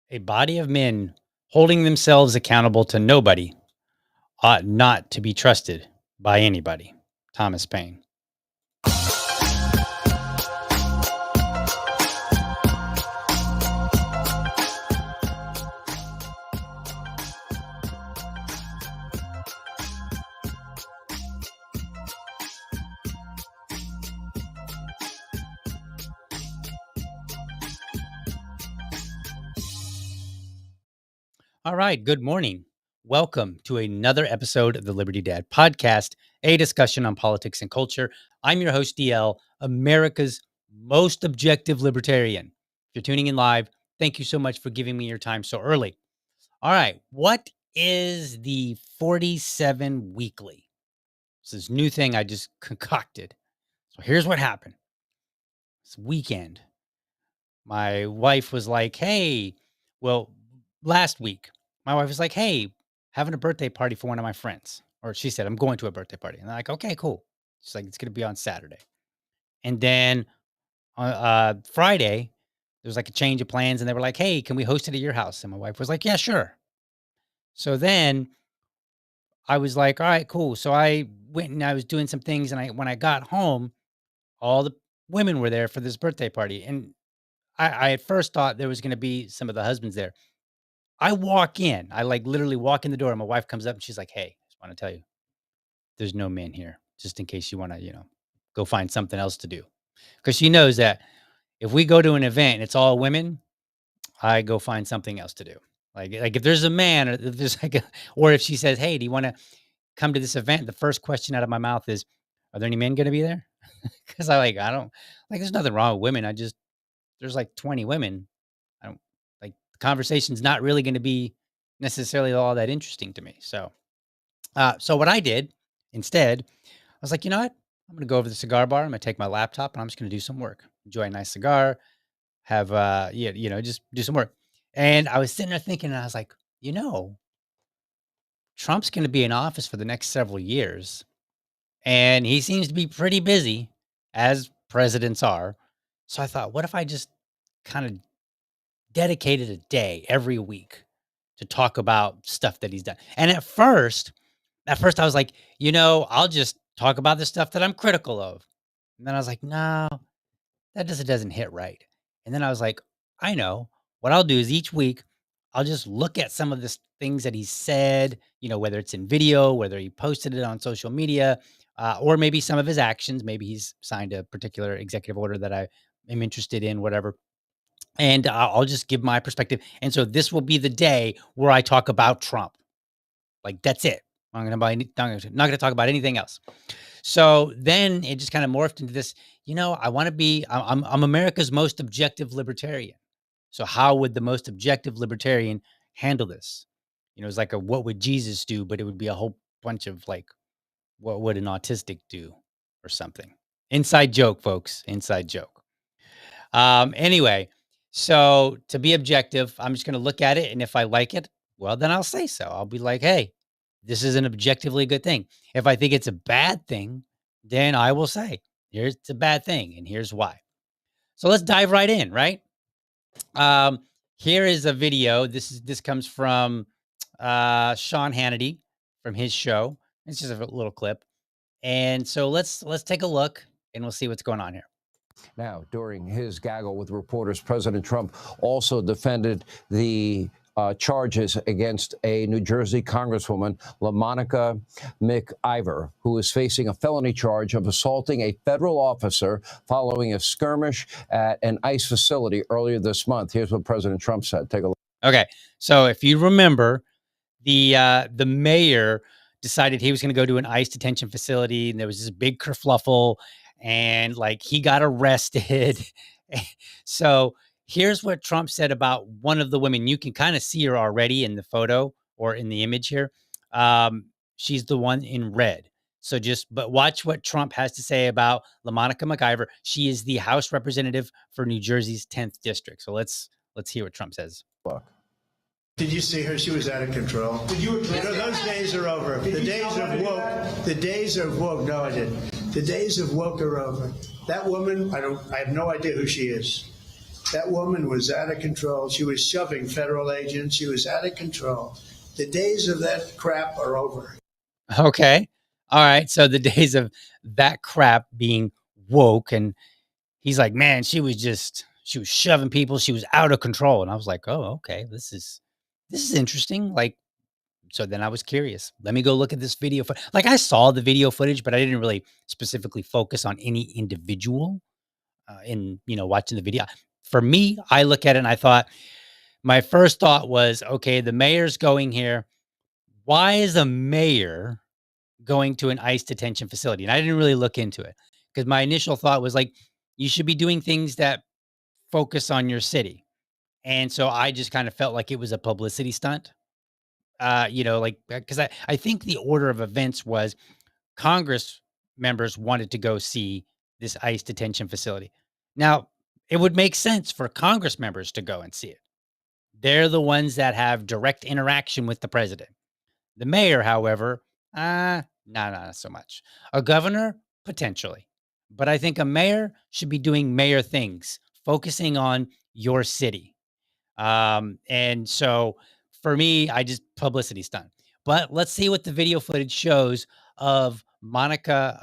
A body of men holding themselves accountable to nobody ought not to be trusted by anybody. Thomas Paine. All right. Good morning. Welcome to another episode of the Liberty Dad podcast, a discussion on politics and culture. I'm your host, DL, America's most objective libertarian. If you're tuning in live, thank you so much for giving me your time so early. All right. What is the 47 Weekly? It's this new thing I just concocted. So here's what happened. This weekend, my wife was like, hey, last week, my wife was like, hey, having a birthday party for one of my friends. Or she said, I'm going to a birthday party. And I'm like, okay, cool. She's like, it's going to be on Saturday. And then on Friday, there was like a change of plans and they were like, hey, can we host it at your house? And my wife was like, yeah, sure. So then I was like, all right, cool. So I went and I was doing some things. And when I got home, all the women were there for this birthday party. And I at first thought there was going to be some of the husbands there. I walk in, I like literally walk in the door and my wife comes up and she's like, hey, I just want to tell you, there's no men here, just in case you want to, go find something else to do. Because she knows that if we go to an event and it's all women, I go find something else to do. Like if there's a man or if there's or if she says, hey, do you want to come to this event? The first question out of my mouth is, are there any men going to be there? Because I don't there's nothing wrong with women. There's like 20 women. I don't the conversation's not really going to be necessarily all that interesting to me. So what I did instead, I was like, you know what? I'm going to go over to the cigar bar. I'm going to take my laptop and I'm just going to do some work, enjoy a nice cigar, have, just do some work. And I was sitting there thinking, and I was like, Trump's going to be in office for the next several years. And he seems to be pretty busy, as presidents are. So I thought, what if I just kind of dedicated a day every week to talk about stuff that he's done? And at first I was like, I'll just talk about the stuff that I'm critical of. And then I was like, no, that doesn't hit right. And then I was like, I know what I'll do is each week I'll just look at some of the things that he said, whether it's in video, whether he posted it on social media, or maybe some of his actions. Maybe he's signed a particular executive order that I am interested in, whatever. And I'll just give my perspective. And so this will be the day where I talk about Trump. Like, that's it. I'm not going to talk about anything else. So then it just kind of morphed into this, I want to be, I'm America's most objective libertarian. So how would the most objective libertarian handle this? It's like what would Jesus do? But it would be a whole bunch of what would an autistic do or something? Inside joke, folks. Inside joke. Anyway, so to be objective, I'm just going to look at it. And if I like it, well, then I'll say so. I'll be like, hey, this is an objectively good thing. If I think it's a bad thing, then I will say, here's a bad thing, and here's why. So let's dive right in, right? Um, Here is a video. This comes from Sean Hannity from his show. It's just a little clip. And so let's take a look and we'll see what's going on here. Now, during his gaggle with reporters, President Trump also defended the charges against a New Jersey Congresswoman, LaMonica McIver, who is facing a felony charge of assaulting a federal officer following a skirmish at an ICE facility earlier this month. Here's what President Trump said. Take a look. Okay, so if you remember, the mayor decided he was going to go to an ICE detention facility, and there was this big kerfluffle, and like he got arrested. So here's what Trump said about one of the women. You can kind of see her already in the photo or in the image here. She's the one in red. So but watch what Trump has to say about LaMonica McIver. She is the House representative for New Jersey's 10th district. So let's hear what Trump says. Look. Did you see her? She was out of control. Did you address those days are over. The days of woke. No, I didn't. The days of woke are over. That woman, I have no idea who she is. That woman was out of control. She was shoving federal agents. She was out of control. The days of that crap are over. Okay. All right. So the days of that crap being woke, and he's like, man, she was shoving people. She was out of control. And I was like, oh, okay, this is interesting. Like, so then I was curious. Let me go look at this video. Like I saw the video footage, but I didn't really specifically focus on any individual in, watching the video. For me, I look at it and I thought, my first thought was, okay, the mayor's going here. Why is a mayor going to an ICE detention facility? And I didn't really look into it because my initial thought was like, you should be doing things that focus on your city. And so I just kind of felt like it was a publicity stunt. Because I think the order of events was Congress members wanted to go see this ICE detention facility. Now, it would make sense for Congress members to go and see it. They're the ones that have direct interaction with the president. The mayor, however, not so much. A governor, potentially. But I think a mayor should be doing mayor things, focusing on your city. And so for me, I just publicity stunt. But let's see what the video footage shows of LaMonica.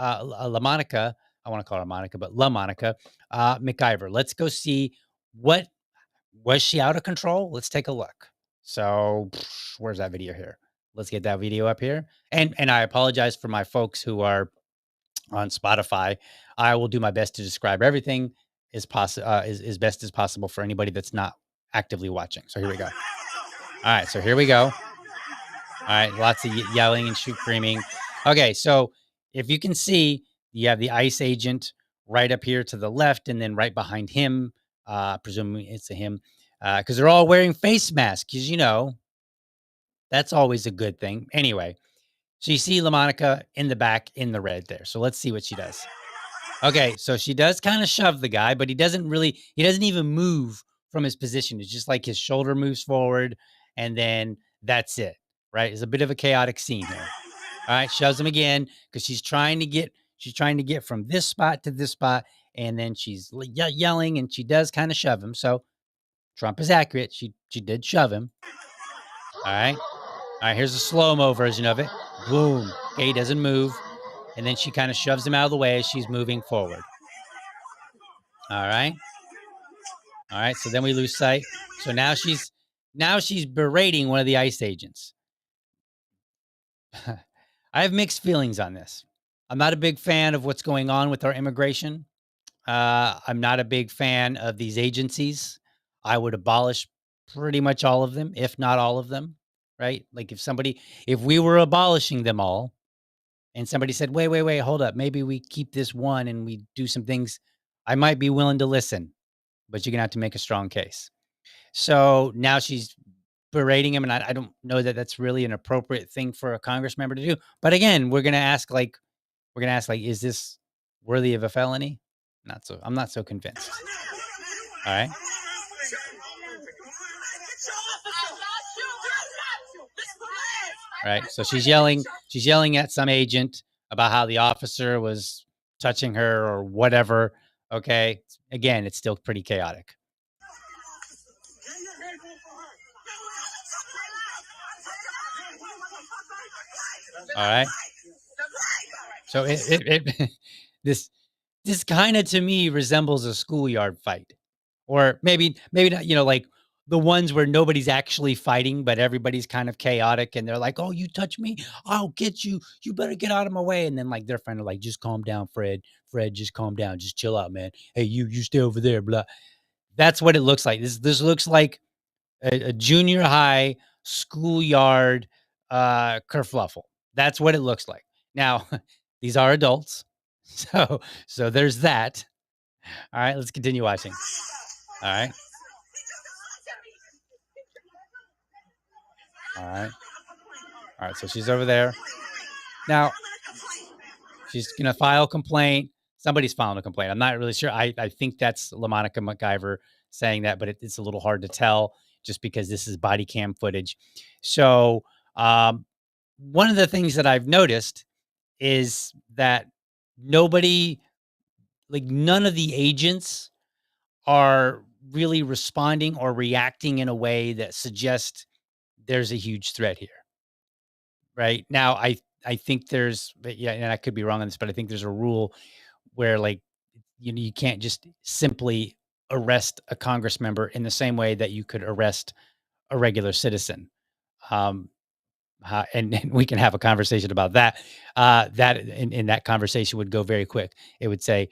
I want to call her Monica, but LaMonica McIver. Let's go see what was she out of control. Let's take a look. So where's that video here? Let's get that video up here. And I apologize for my folks who are on Spotify. I will do my best to describe everything as best as possible for anybody that's not actively watching. So here we go. All right, so here we go. All right, lots of yelling and screaming. Okay, so if you can see, you have the ICE agent right up here to the left, and then right behind him, presumably it's a him, because they're all wearing face masks, because, that's always a good thing. Anyway, so you see LaMonica in the back in the red there. So let's see what she does. Okay, so she does kind of shove the guy, but he doesn't even move from his position. It's just like his shoulder moves forward, and then that's it, right? It's a bit of a chaotic scene here. All right, shoves him again because she's trying to get from this spot to this spot, and then she's yelling, and she does kind of shove him. So Trump is accurate. She did shove him. All right. All right, here's a slow-mo version of it. Boom. Okay, he doesn't move. And then she kind of shoves him out of the way as she's moving forward. All right. All right, so then we lose sight. So now she's berating one of the ICE agents. I have mixed feelings on this. I'm not a big fan of what's going on with our immigration. I'm not a big fan of these agencies. I would abolish pretty much all of them, if not all of them, right? Like if we were abolishing them all and somebody said, wait, hold up, maybe we keep this one and we do some things, I might be willing to listen, but you're going to have to make a strong case. So now she's berating him, and I don't know that that's really an appropriate thing for a Congress member to do. But again, we're going to ask, is this worthy of a felony? I'm not so convinced. All right. right? So she's yelling at some agent about how the officer was touching her or whatever. Okay. Again, it's still pretty chaotic. All right. So this kind of to me resembles a schoolyard fight, or maybe not. Like the ones where nobody's actually fighting, but everybody's kind of chaotic, and they're like, "Oh, you touch me, I'll get you. You better get out of my way." And then like their friend are like, "Just calm down, Fred. Fred, just calm down. Just chill out, man. Hey, you stay over there." Blah. That's what it looks like. This looks like a junior high schoolyard kerfluffle. That's what it looks like. Now, these are adults, so there's that. All right, let's continue watching. All right. All right. All right. So she's over there. Now, she's going to file a complaint. Somebody's filing a complaint. I'm not really sure. I think that's LaMonica McIver saying that, but it's a little hard to tell just because this is body cam footage. So, one of the things that I've noticed is that nobody, like none of the agents are really responding or reacting in a way that suggests there's a huge threat here. Right now, I think but yeah, and I could be wrong on this, but I think there's a rule where like you can't just simply arrest a Congress member in the same way that you could arrest a regular citizen. Um, and we can have a conversation about that. In that conversation would go very quick. It would say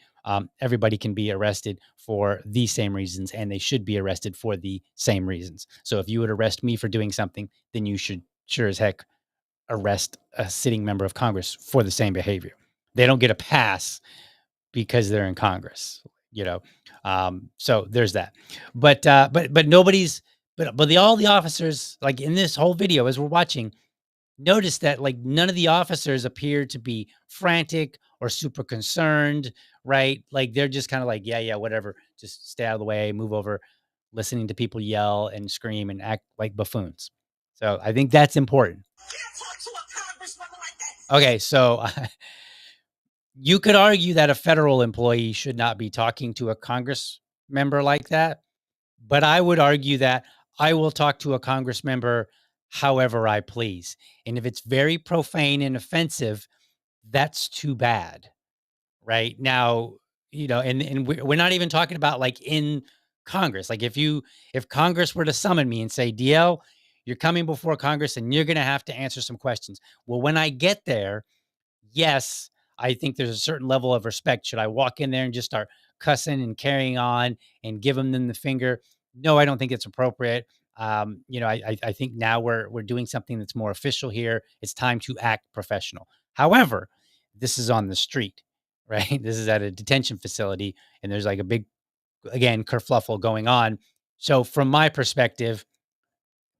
everybody can be arrested for the same reasons, and they should be arrested for the same reasons. So if you would arrest me for doing something, then you should sure as heck arrest a sitting member of Congress for the same behavior. They don't get a pass because they're in Congress. So there's that. But nobody's. But all the officers, like in this whole video, as we're watching, notice that like none of the officers appear to be frantic or super concerned, right? Like they're just kind of like, yeah, whatever. Just stay out of the way, move over, listening to people yell and scream and act like buffoons. So I think that's important. Okay, so you could argue that a federal employee should not be talking to a Congress member like that, but I would argue that I will talk to a Congress member however I please. And if it's very profane and offensive, that's too bad. Right now, and we're not even talking about like in Congress. Like if Congress were to summon me and say, DL, you're coming before Congress and you're going to have to answer some questions. Well, when I get there, yes, I think there's a certain level of respect. Should I walk in there and just start cussing and carrying on and give them the finger? No, I don't think it's appropriate. I think now we're doing something that's more official here. It's time to act professional. However, this is on the street, right? This is at a detention facility, and there's like a big, again, kerfluffle going on. So from my perspective,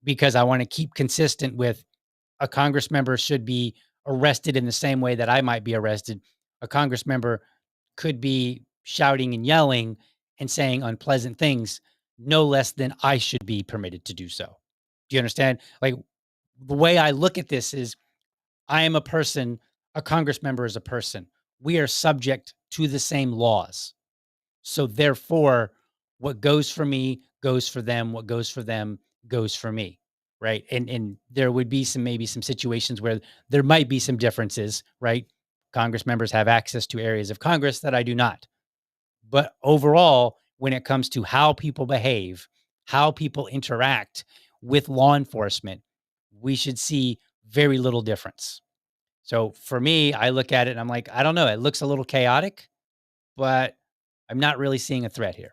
because I want to keep consistent with a Congress member should be arrested in the same way that I might be arrested. A Congress member could be shouting and yelling and saying unpleasant things no less than I should be permitted to do so. Do you understand? Like the way I look at this is I am a person, a Congress member is a person. We are subject to the same laws. So therefore, what goes for me goes for them. What goes for them goes for me. Right. And there would be maybe some situations where there might be some differences, right? Congress members have access to areas of Congress that I do not. But overall, when it comes to how people behave, how people interact with law enforcement, we should see very little difference. So for me, I look at it and I'm like, I don't know. It looks a little chaotic, but I'm not really seeing a threat here.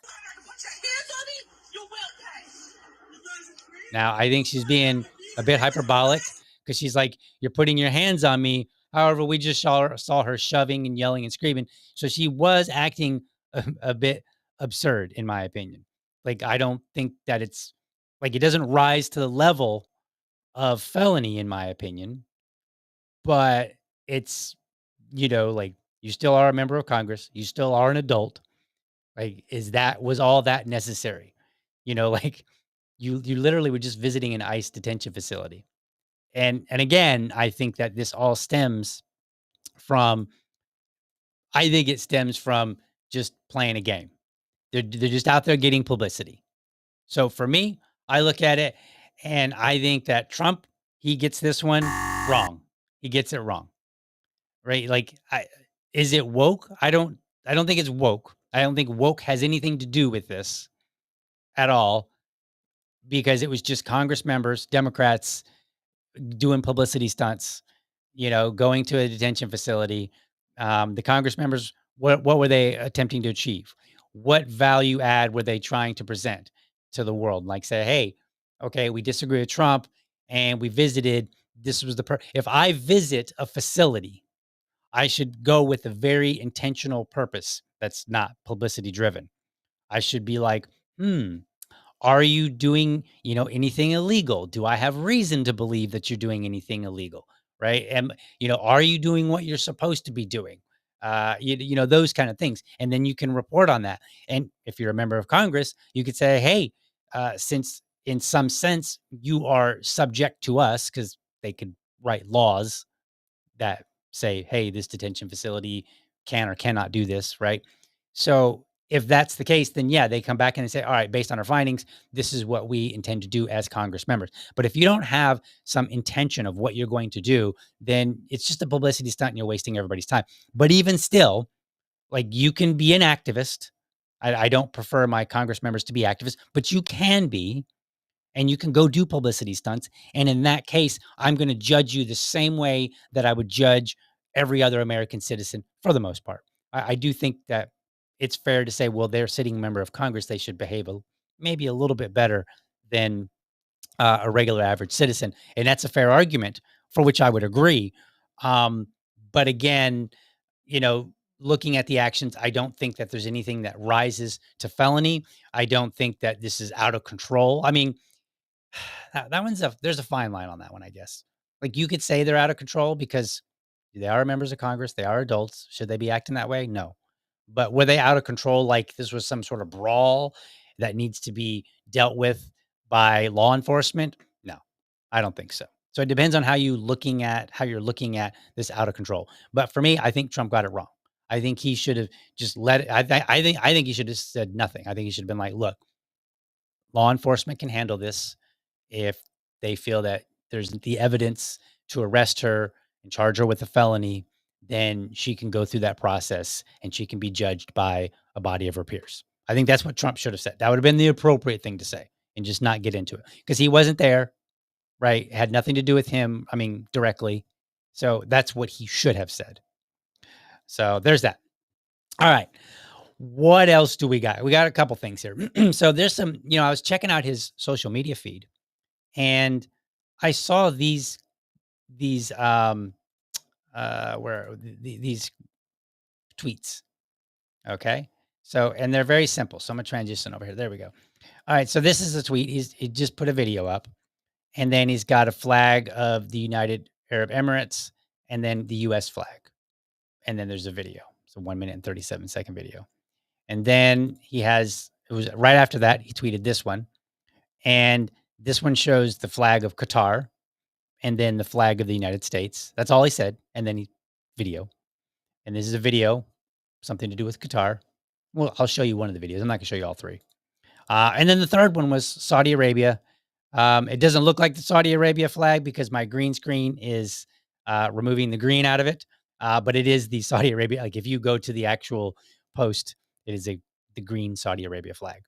Now, I think she's being a bit hyperbolic because she's like, you're putting your hands on me. However, we just saw her shoving and yelling and screaming. So she was acting a bit absurd, in my opinion. Like, I don't think that it's like it doesn't rise to the level of felony, in my opinion, but it's, like you still are a member of Congress. You still are an adult. Like, was all that necessary? Like, you literally were just visiting an ICE detention facility. And again, I think that this all stems from, I think it stems from just playing a game. They're just out there getting publicity. So for me, I look at it and I think that Trump, he gets this one wrong. He gets it wrong. Right? Like, is it woke? I don't think it's woke. I don't think woke has anything to do with this at all, because it was just Congress members, Democrats, doing publicity stunts, going to a detention facility. The Congress members, what were they attempting to achieve? What value add were they trying to present to the world? Like, say, hey, okay, we disagree with Trump and we visited. This was if I visit a facility, I should go with a very intentional purpose that's not publicity driven. I should be like, are you doing, anything illegal? Do I have reason to believe that you're doing anything illegal? Right? And, are you doing what you're supposed to be doing? Those kind of things. And then you can report on that. And if you're a member of Congress, you could say, hey, since in some sense you are subject to us, because they could write laws that say, hey, this detention facility can or cannot do this, right? So if that's the case, then yeah, they come back and they say, all right, based on our findings, this is what we intend to do as Congress members. But if you don't have some intention of what you're going to do, then it's just a publicity stunt and you're wasting everybody's time. But even still, like, you can be an activist. I don't prefer my Congress members to be activists, but you can be, and you can go do publicity stunts. And in that case, I'm going to judge you the same way that I would judge every other American citizen for the most part. I do think that it's fair to say, well, they're a sitting member of Congress. They should behave maybe a little bit better than a regular average citizen. And that's a fair argument for which I would agree. But again, looking at the actions, I don't think that there's anything that rises to felony. I don't think that this is out of control. I mean, that one's there's a fine line on that one, I guess. Like, you could say they're out of control because they are members of Congress. They are adults. Should they be acting that way? No. But were they out of control? Like, this was some sort of brawl that needs to be dealt with by law enforcement? No, I don't think so. So it depends on how you're looking at this out of control. But for me, I think Trump got it wrong. I think he should have just let it. I think he should have said nothing. I think he should have been like, look, law enforcement can handle this. If they feel that there's the evidence to arrest her and charge her with a felony, then she can go through that process and she can be judged by a body of her peers. I think that's what Trump should have said. That would have been the appropriate thing to say, and just not get into it, because he wasn't there, right? It had nothing to do with him. I mean, directly. So that's what he should have said. So there's that. All right. What else do we got? We got a couple things here. So there's some, I was checking out his social media feed, and I saw these these tweets. Okay. So, and they're very simple. So I'm gonna transition over here. There we go. All right. So this is a tweet. He just put a video up, and then he's got a flag of the United Arab Emirates and then the US flag. And then there's a video. So 1 minute and 37-second video. And then it was right after that, he tweeted this one. And this one shows the flag of Qatar and then the flag of the United States. That's all he said. And then video. And this is a video, something to do with Qatar. Well, I'll show you one of the videos. I'm not going to show you all three. And then the third one was Saudi Arabia. It doesn't look like the Saudi Arabia flag because my green screen is removing the green out of it. But it is the Saudi Arabia. Like, if you go to the actual post, it is the green Saudi Arabia flag.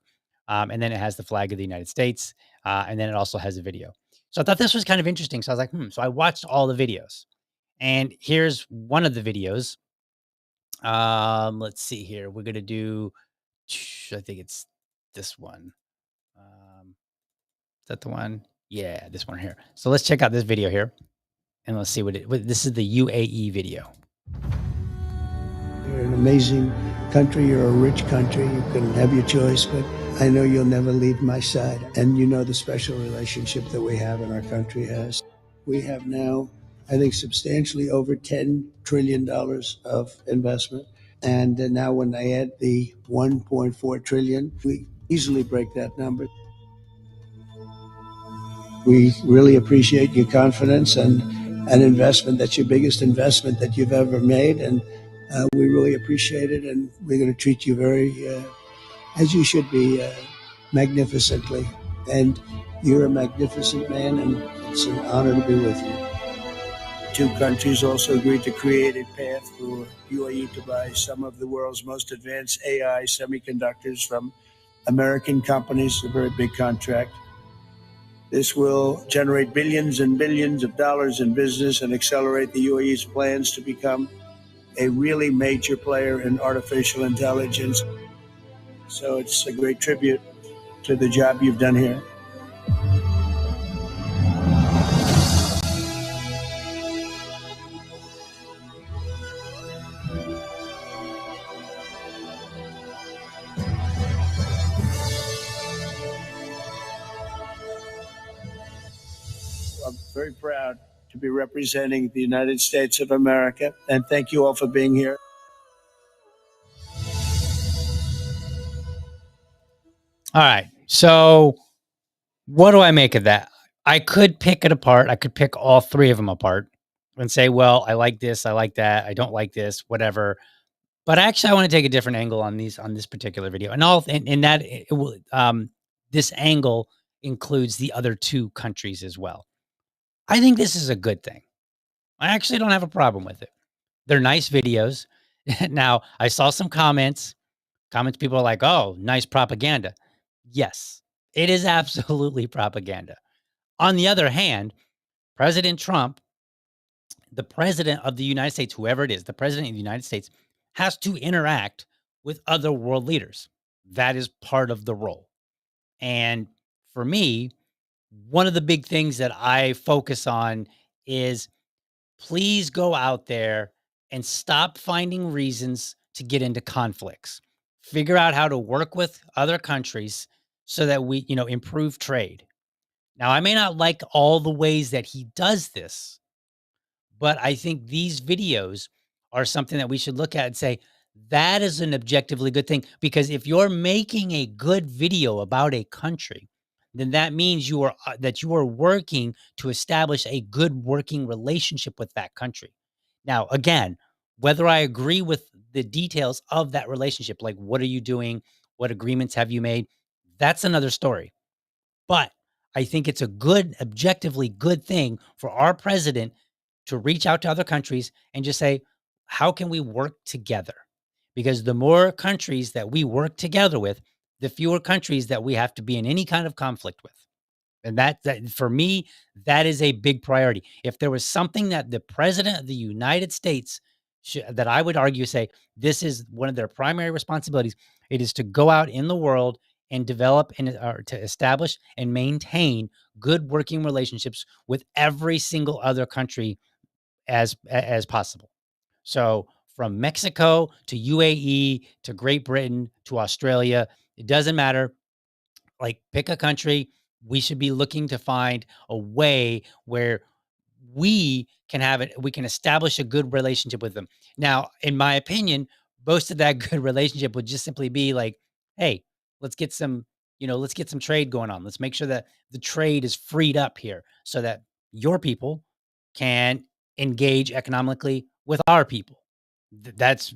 And then it has the flag of the United States. And then it also has a video. So I thought this was kind of interesting. So I was like, So I watched all the videos. And here's one of the videos. Let's see here. We're going to do, I think it's this one. Is that the one? Yeah, this one here. So let's check out this video here. And let's see this is the UAE video. You're an amazing country. You're a rich country. You can have your choice, but I know you'll never leave my side. And you know the special relationship that we have and our country has. We have now, I think, substantially over $10 trillion of investment. And now when I add the 1.4 trillion, we easily break that number. We really appreciate your confidence and an investment. That's your biggest investment that you've ever made, and we really appreciate it. And we're going to treat you very, as you should be, magnificently. And you're a magnificent man, and it's an honor to be with you. Two countries also agreed to create a path for UAE to buy some of the world's most advanced AI semiconductors from American companies, a very big contract. This will generate billions and billions of dollars in business and accelerate the UAE's plans to become a really major player in artificial intelligence. So it's a great tribute to the job you've done here. I'm very proud to be representing the United States of America, and thank you all for being here. All right. So what do I make of that? I could pick it apart. I could pick all three of them apart and say, well, I like this, I like that, I don't like this, whatever. But actually, I want to take a different angle on this particular video, and all in that it will, this angle includes the other two countries as well. I think this is a good thing. I actually don't have a problem with it. They're nice videos. Now, I saw some comments. People are like, "Oh, nice propaganda." Yes, it is absolutely propaganda. On the other hand, President Trump, the president of the United States, whoever it is, the president of the United States has to interact with other world leaders. That is part of the role. And for me, one of the big things that I focus on is please go out there and stop finding reasons to get into conflicts. Figure out how to work with other countries so that we, improve trade. Now, I may not like all the ways that he does this, but I think these videos are something that we should look at and say, that is an objectively good thing. Because if you're making a good video about a country, then that means that you are working to establish a good working relationship with that country. Now, again, whether I agree with the details of that relationship, like what are you doing? What agreements have you made? That's another story. But I think it's a good, objectively good thing for our president to reach out to other countries and just say, how can we work together? Because the more countries that we work together with, the fewer countries that we have to be in any kind of conflict with. And that for me, that is a big priority. If there was something that the president of the United States that I would argue say this is one of their primary responsibilities, it is to go out in the world and develop and or to establish and maintain good working relationships with every single other country as possible. So from Mexico to UAE to Great Britain to Australia, it doesn't matter. Like pick a country. We should be looking to find a way where we can establish a good relationship with them. Now, in my opinion, most of that good relationship would just simply be like, hey, let's get some, let's get some trade going on. Let's make sure that the trade is freed up here so that your people can engage economically with our people. That's,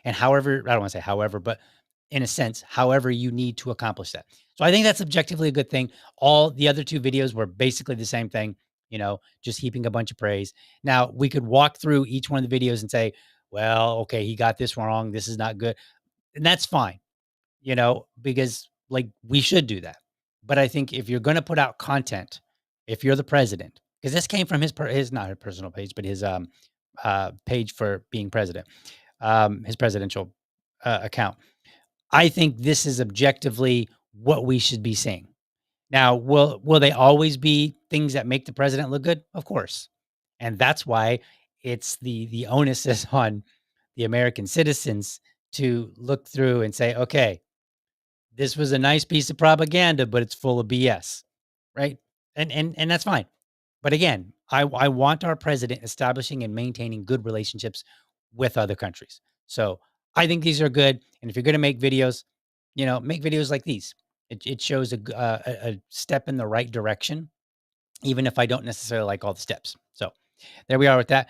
and however, I don't want to say however, but in a sense, however you need to accomplish that. So I think that's objectively a good thing. All the other two videos were basically the same thing, just heaping a bunch of praise. Now, we could walk through each one of the videos and say, well, okay, he got this wrong. This is not good. And that's fine, because like we should do that. But I think if you're going to put out content, if you're the president, because this came from his not his personal page, but his page for being president, his presidential account. I think this is objectively what we should be seeing. Now, will they always be things that make the president look good? Of course. And that's why it's the onus is on the American citizens to look through and say, okay, this was a nice piece of propaganda, but it's full of BS. Right. And that's fine. But again, I want our president establishing and maintaining good relationships with other countries. So I think these are good. And if you're going to make videos, make videos like these. It shows a step in the right direction. even if I don't necessarily like all the steps. So there we are with that.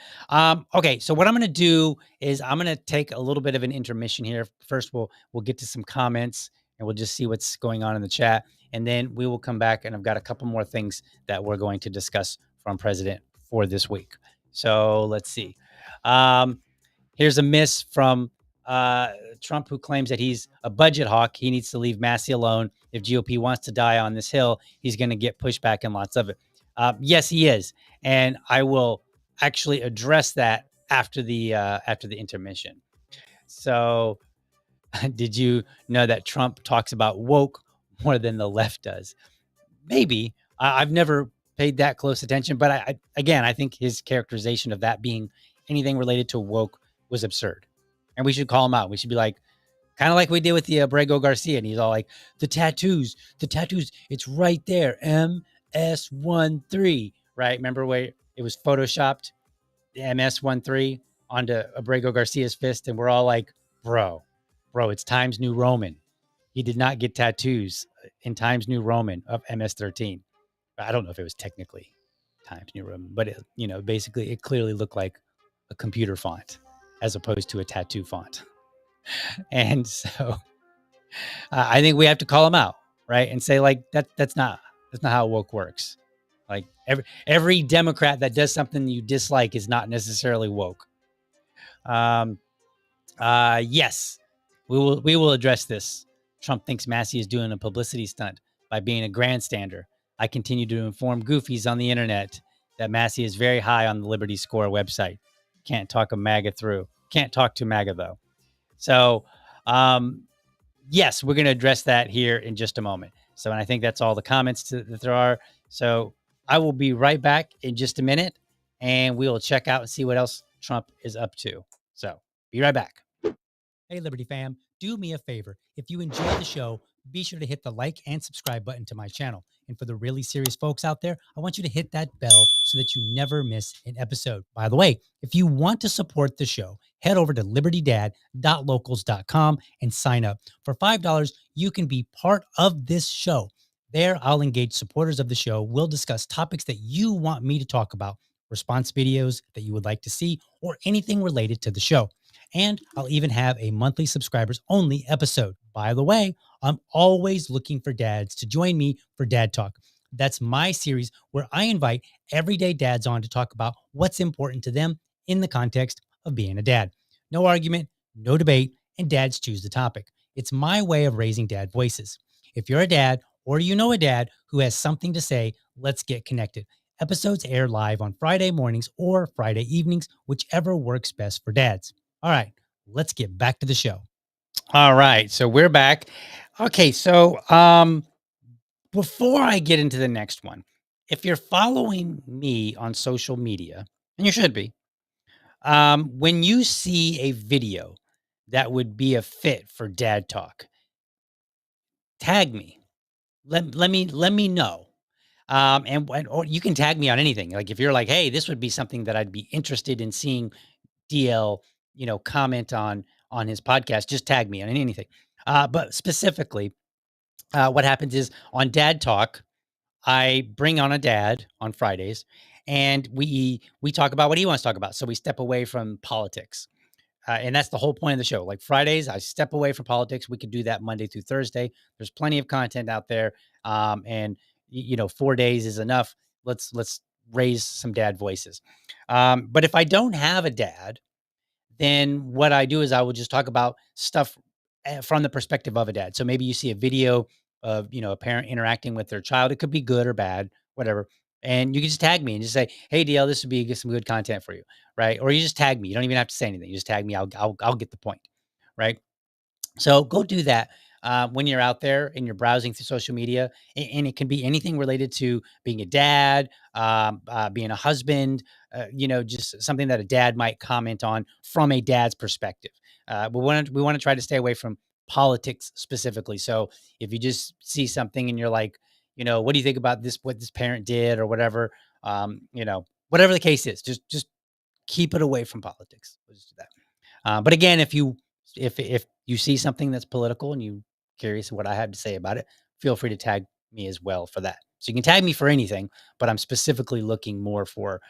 Okay, so what I'm going to do is I'm going to take a little bit of an intermission here. First, we'll get to some comments and we'll just see what's going on in the chat, and then we will come back and I've got a couple more things that we're going to discuss from President for this week. So let's see. Here's a miss from Trump, who claims that he's a budget hawk. He needs to leave Massie alone. If GOP wants to die on this hill, he's going to get pushback and lots of it. Yes, he is, and I will actually address that after the intermission. So, did you know that Trump talks about woke more than the left does? Maybe. I've never paid that close attention, but I think his characterization of that being anything related to woke was absurd, and we should call him out. We should be like, kind of like we did with the Abrego Garcia, and he's all like, the tattoos, it's right there, MS13, right? Remember where it was photoshopped, the MS13 onto Abrego Garcia's fist, and we're all like, bro, it's Times New Roman. He did not get tattoos in Times New Roman of MS13. I don't know if it was technically Times New Roman, but basically it clearly looked like a computer font as opposed to a tattoo font. And so I think we have to call him out, right? And say, like, that's not how woke works. Like, every Democrat that does something you dislike is not necessarily woke. Yes, we will address this. Trump thinks Massie is doing a publicity stunt by being a grandstander. I continue to inform goofies on the internet that Massie is very high on the Liberty Score website. Can't talk to MAGA though. So, yes, we're going to address that here in just a moment. So, and I think that's all the comments that there are. So I will be right back in just a minute, and we will check out and see what else Trump is up to. So be right back. Hey, Liberty fam, do me a favor. If you enjoy the show, be sure to hit the like and subscribe button to my channel. And for the really serious folks out there, I want you to hit that bell so that you never miss an episode. By the way, if you want to support the show, head over to libertydad.locals.com and sign up. For $5, you can be part of this show. There, I'll engage supporters of the show. We'll discuss topics that you want me to talk about, response videos that you would like to see, or anything related to the show. And I'll even have a monthly subscribers only episode. By the way, I'm always looking for dads to join me for Dad Talk. That's my series where I invite everyday dads on to talk about what's important to them in the context of being a dad. No argument, no debate, and dads choose the topic. It's my way of raising dad voices. If you're a dad or you know a dad who has something to say, let's get connected. Episodes air live on Friday mornings or Friday evenings, whichever works best for dads. All right, let's get back to the show. All right, so we're back. Okay, so before I get into the next one, if you're following me on social media, and you should be, when you see a video that would be a fit for Dad Talk, tag me. Let me know. Or you can tag me on anything. Like if you're like, hey, this would be something that I'd be interested in seeing DL, comment on his podcast, just tag me on anything. But specifically, what happens is on Dad Talk, I bring on a dad on Fridays, and we talk about what he wants to talk about. So we step away from politics. And that's the whole point of the show. Like Fridays, I step away from politics. We could do that Monday through Thursday. There's plenty of content out there. And 4 days is enough. Let's raise some dad voices. But if I don't have a dad, then what I do is I will just talk about stuff from the perspective of a dad. So maybe you see a video of, a parent interacting with their child. It could be good or bad, whatever. And you can just tag me and just say, hey, DL, this would be some good content for you, right? Or you just tag me. You don't even have to say anything. You just tag me. I'll get the point, right? So go do that when you're out there and you're browsing through social media. And it can be anything related to being a dad, being a husband, just something that a dad might comment on from a dad's perspective. We want to try to stay away from politics specifically. So if you just see something and you're like, what do you think about this, what this parent did or whatever, whatever the case is, just keep it away from politics. We'll just do that. But again, if you see something that's political and you're curious what I have to say about it, feel free to tag me as well for that. So you can tag me for anything, but I'm specifically looking more for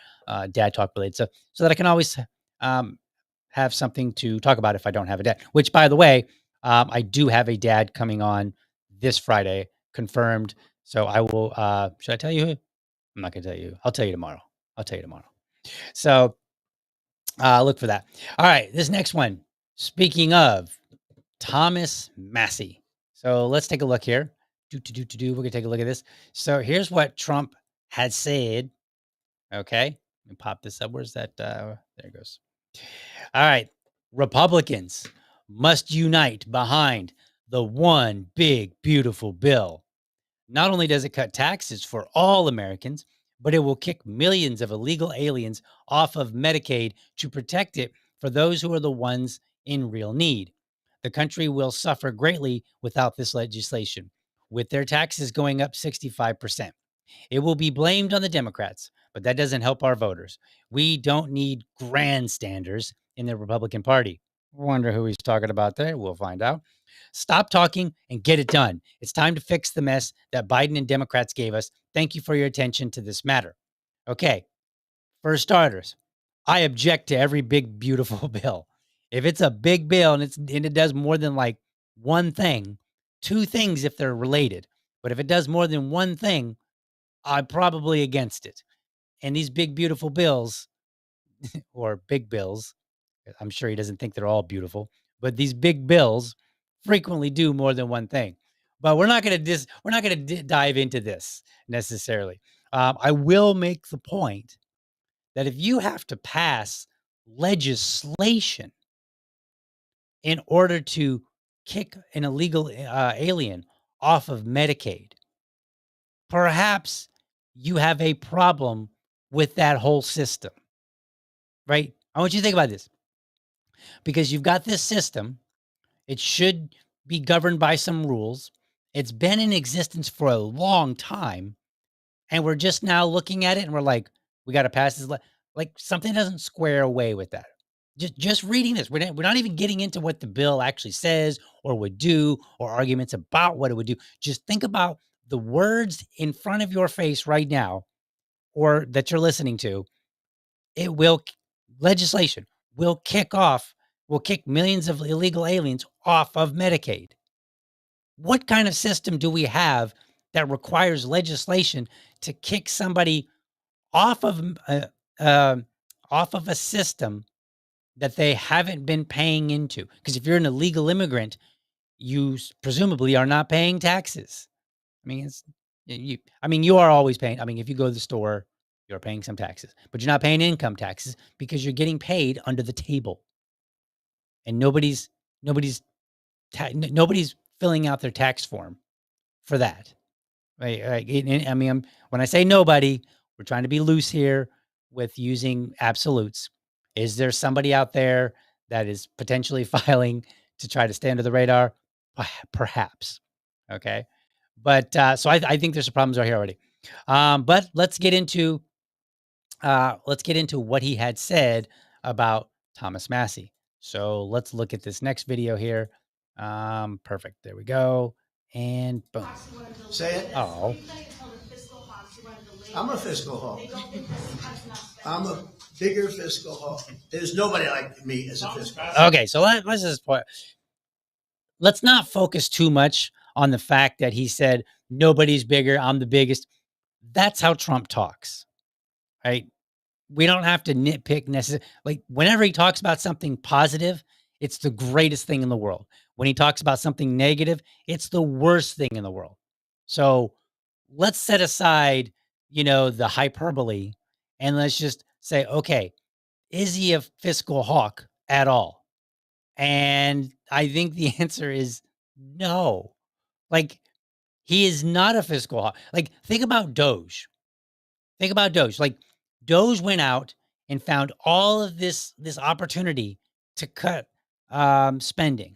dad talk related stuff so that I can always have something to talk about if I don't have a dad. Which, by the way, I do have a dad coming on this Friday, confirmed. So I will. Should I tell you who? I'm not going to tell you. I'll tell you tomorrow. I'll tell you tomorrow. So look for that. All right, this next one. Speaking of Thomas Massie. So let's take a look here. We're going to take a look at this. So here's what Trump had said. Okay. Let me pop this up. Where's that? There it goes. All right. Republicans must unite behind the one big, beautiful bill. Not only does it cut taxes for all Americans, but it will kick millions of illegal aliens off of Medicaid to protect it for those who are the ones in real need. The country will suffer greatly without this legislation, with their taxes going up 65%. It will be blamed on the Democrats, but that doesn't help our voters. We don't need grandstanders in the Republican Party. Wonder who he's talking about there. We'll find out. Stop talking and get it done. It's time to fix the mess that Biden and Democrats gave us. Thank you for your attention to this matter. Okay, for starters, I object to every big, beautiful bill. If it's a big bill and it does more than like one thing, two things if they're related, but if it does more than one thing, I'm probably against it. And these big, beautiful bills or big bills, I'm sure he doesn't think they're all beautiful, but these big bills frequently do more than one thing. But we're not going to dive into this necessarily. I will make the point that if you have to pass legislation in order to kick an illegal alien off of Medicaid, perhaps you have a problem with that whole system, right? I want you to think about this because you've got this system. It should be governed by some rules. It's been in existence for a long time. And we're just now looking at it and we're like, we got to pass this. Like something doesn't square away with that. Just reading this, we're not even getting into what the bill actually says or would do or arguments about what it would do. Just think about the words in front of your face right now or that you're listening to. Legislation will kick millions of illegal aliens off of Medicaid. What kind of system do we have that requires legislation to kick somebody off of a system that they haven't been paying into? Because if you're an illegal immigrant, you presumably are not paying taxes. I mean, you are always paying. I mean, if you go to the store, you're paying some taxes, but you're not paying income taxes because you're getting paid under the table, and nobody's filling out their tax form for that. Right? I mean, when I say nobody, we're trying to be loose here with using absolutes. Is there somebody out there that is potentially filing to try to stay under the radar? Perhaps. Okay. But so I think there's some problems right here already. But let's get into what he had said about Thomas Massie. So let's look at this next video here. Perfect. There we go. And boom. Say it. Oh. I'm a fiscal hawk. I'm a bigger fiscal hawk. There's nobody like me as a fiscal hawk. Okay, so let's just point. Let's not focus too much on the fact that he said nobody's bigger, I'm the biggest. That's how Trump talks, right? We don't have to nitpick necessarily. Like whenever he talks about something positive, it's the greatest thing in the world. When he talks about something negative, it's the worst thing in the world. So let's set aside, the hyperbole and let's just say, okay, is he a fiscal hawk at all? And I think the answer is no. Like he is not a fiscal hawk. Like think about Doge. Like Doge went out and found all of this opportunity to cut spending.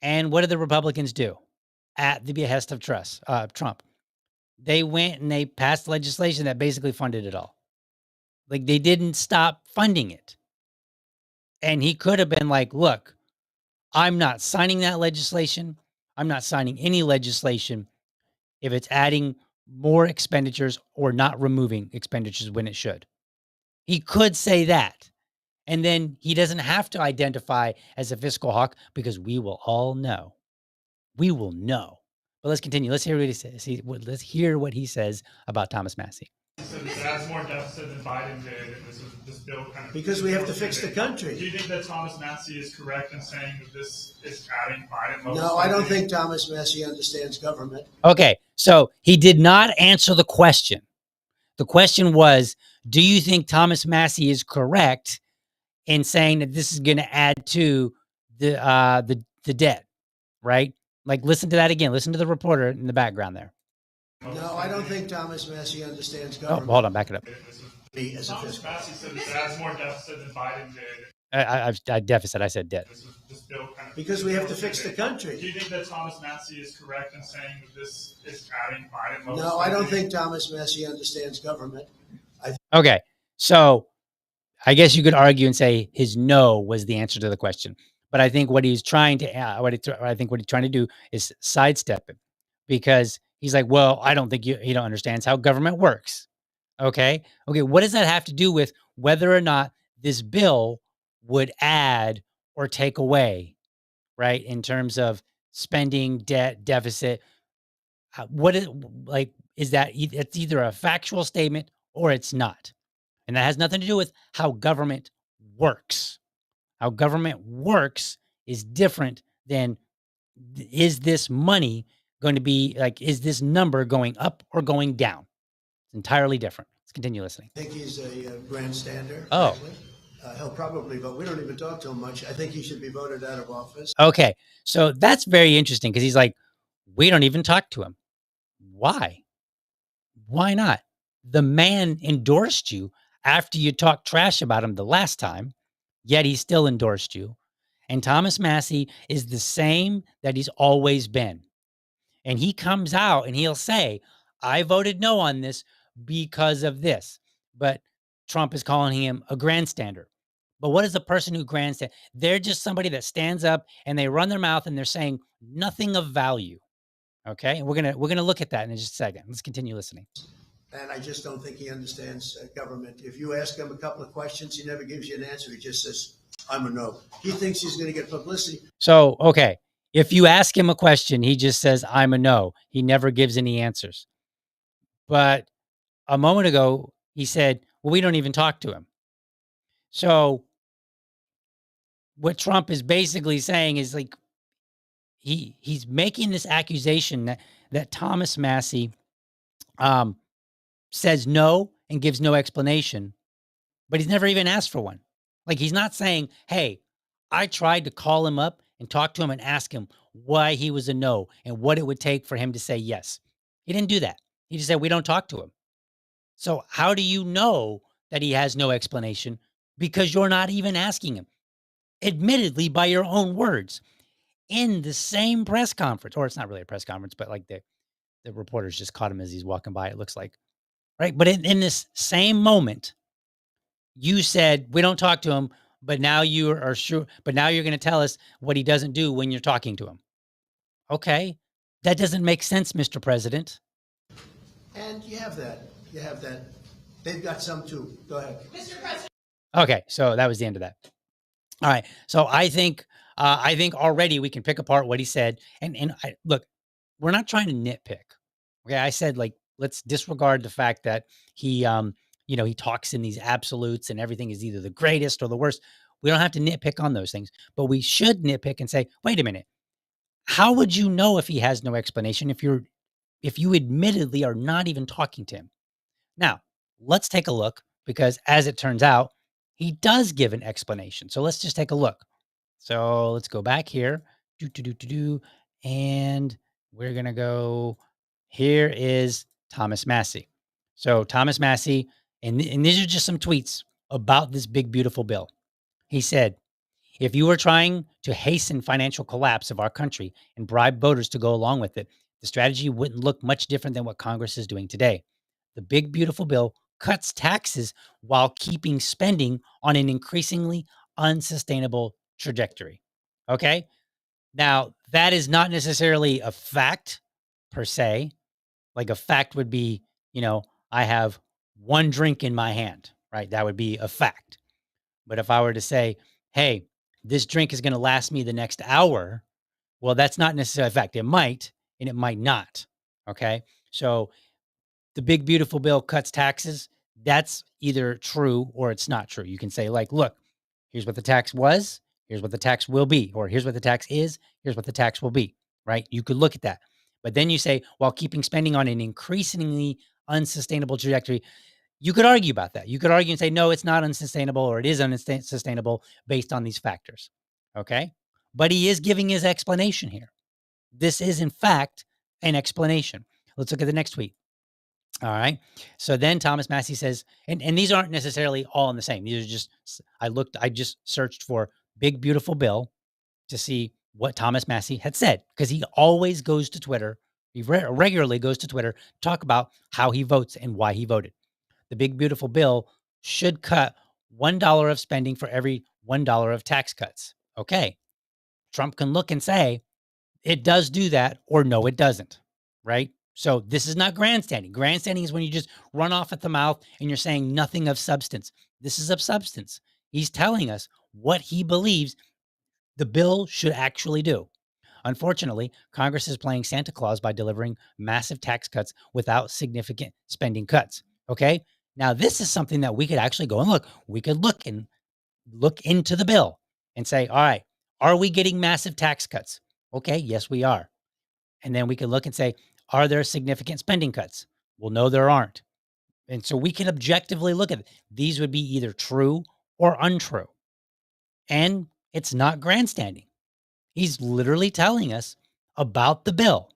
And what did the Republicans do at the behest of Trump? They went and they passed legislation that basically funded it all. Like they didn't stop funding it. And he could have been like, look, I'm not signing that legislation. I'm not signing any legislation if it's adding more expenditures or not removing expenditures when it should. He could say that. And then he doesn't have to identify as a fiscal hawk because we will all know. We will know. But let's continue. Let's hear what he says. Let's hear what he says about Thomas Massie. So this adds more deficit than Biden did, and this bill kind of... Because we have to fix the country. Do you think that Thomas Massie is correct in saying that this is adding Biden? No, I don't think Thomas Massie understands government. Okay, so he did not answer the question. The question was, do you think Thomas Massie is correct in saying that this is going to add to the debt, right? Like, listen to that again. Listen to the reporter in the background there. No, I don't think Thomas Massie understands Oh, government. hold on, back it up. Thomas Massie said this adds more deficit than Biden did. I deficit. I said debt. This bill kind of... Because we have to fix the country. Do you think that Thomas Massie is correct in saying that this is adding Biden? No, I don't think Thomas Massie understands government. Okay, so I guess you could argue and say his no was the answer to the question. But I think what he's trying to, what he's trying to do is sidestep it, because he's like, well, I don't think he don't understands how government works. Okay. What does that have to do with whether or not this bill would add or take away, right? In terms of spending, debt, deficit, what is like, is that it's either a factual statement or it's not. And that has nothing to do with how government works. How government works is different than, is this money going to be like, is this number going up or going down? It's entirely different. Let's continue listening. I think he's a grandstander. Oh. Frankly. He'll probably vote. We don't even talk to him much. I think he should be voted out of office. Okay. So that's very interesting because he's like, we don't even talk to him. Why? Why not? The man endorsed you after you talked trash about him the last time, yet he still endorsed you. And Thomas Massie is the same that he's always been. And he comes out and he'll say, I voted no on this because of this. But Trump is calling him a grandstander. But what is a person who grandstands? They're just somebody that stands up and they run their mouth and they're saying nothing of value. Okay? And we're gonna look at that in just a second. Let's continue listening. And I just don't think he understands government. If you ask him a couple of questions, he never gives you an answer. He just says, I'm a no. He thinks he's going to get publicity. So, okay. If you ask him a question, he just says, I'm a no. He never gives any answers. But a moment ago, he said, well, we don't even talk to him. So what Trump is basically saying is like, he's making this accusation that Thomas Massie says no and gives no explanation, but he's never even asked for one. Like, he's not saying, hey, I tried to call him up and talk to him and ask him why he was a no and what it would take for him to say yes. He didn't do that. He just said, we don't talk to him. So how do you know that he has no explanation? Because you're not even asking him. Admittedly, by your own words, in the same press conference, or it's not really a press conference, but like the reporters just caught him as he's walking by, it looks like, right? But in this same moment, you said, we don't talk to him, but now you are sure, but now you're going to tell us what he doesn't do when you're talking to him. Okay. That doesn't make sense, Mr. President. And you have that. You have that. They've got some too. Go ahead. Mr. President. Okay. So that was the end of that. All right. So I think already we can pick apart what he said. And look, we're not trying to nitpick. Okay. I said, like, let's disregard the fact that he, he talks in these absolutes and everything is either the greatest or the worst. We don't have to nitpick on those things, but we should nitpick and say, wait a minute. How would you know if he has no explanation if you admittedly are not even talking to him? Now, let's take a look, because as it turns out, he does give an explanation. So let's just take a look. So let's go back here. And we're going to go, here is Thomas Massie. So Thomas Massie, and these are just some tweets about this big, beautiful bill. He said, if you were trying to hasten financial collapse of our country and bribe voters to go along with it, the strategy wouldn't look much different than what Congress is doing today. The big, beautiful bill cuts taxes while keeping spending on an increasingly unsustainable trajectory. Okay? Now, that is not necessarily a fact per se. Like a fact would be, I have one drink in my hand, right? That would be a fact. But if I were to say, hey, this drink is going to last me the next hour, well, that's not necessarily a fact. It might, and it might not. Okay. So the big, beautiful bill cuts taxes. That's either true or it's not true. You can say, like, look, here's what the tax was, here's what the tax will be, or here's what the tax is, here's what the tax will be, right? You could look at that. But then you say, while keeping spending on an increasingly unsustainable trajectory, you could argue about that. You could argue and say, no, it's not unsustainable, or it is unsustainable based on these factors. Okay. But he is giving his explanation here. This is, in fact, an explanation. Let's look at the next tweet. All right. So then Thomas Massie says, and these aren't necessarily all in the same. These are just, I just searched for big, beautiful bill to see what Thomas Massie had said, because he always goes to Twitter. He regularly goes to Twitter to talk about how he votes and why he voted. The big, beautiful bill should cut $1 of spending for every $1 of tax cuts. Okay. Trump can look and say, it does do that, or no, it doesn't, right? So this is not grandstanding. Grandstanding is when you just run off at the mouth and you're saying nothing of substance. This is of substance. He's telling us what he believes the bill should actually do. Unfortunately, Congress is playing Santa Claus by delivering massive tax cuts without significant spending cuts. Okay. Now, this is something that we could actually go and look. We could look into the bill and say, all right, are we getting massive tax cuts? Okay. Yes, we are. And then we can look and say, are there significant spending cuts? Well, no, there aren't. And so we can objectively look at it. These would be either true or untrue. And it's not grandstanding. He's literally telling us about the bill.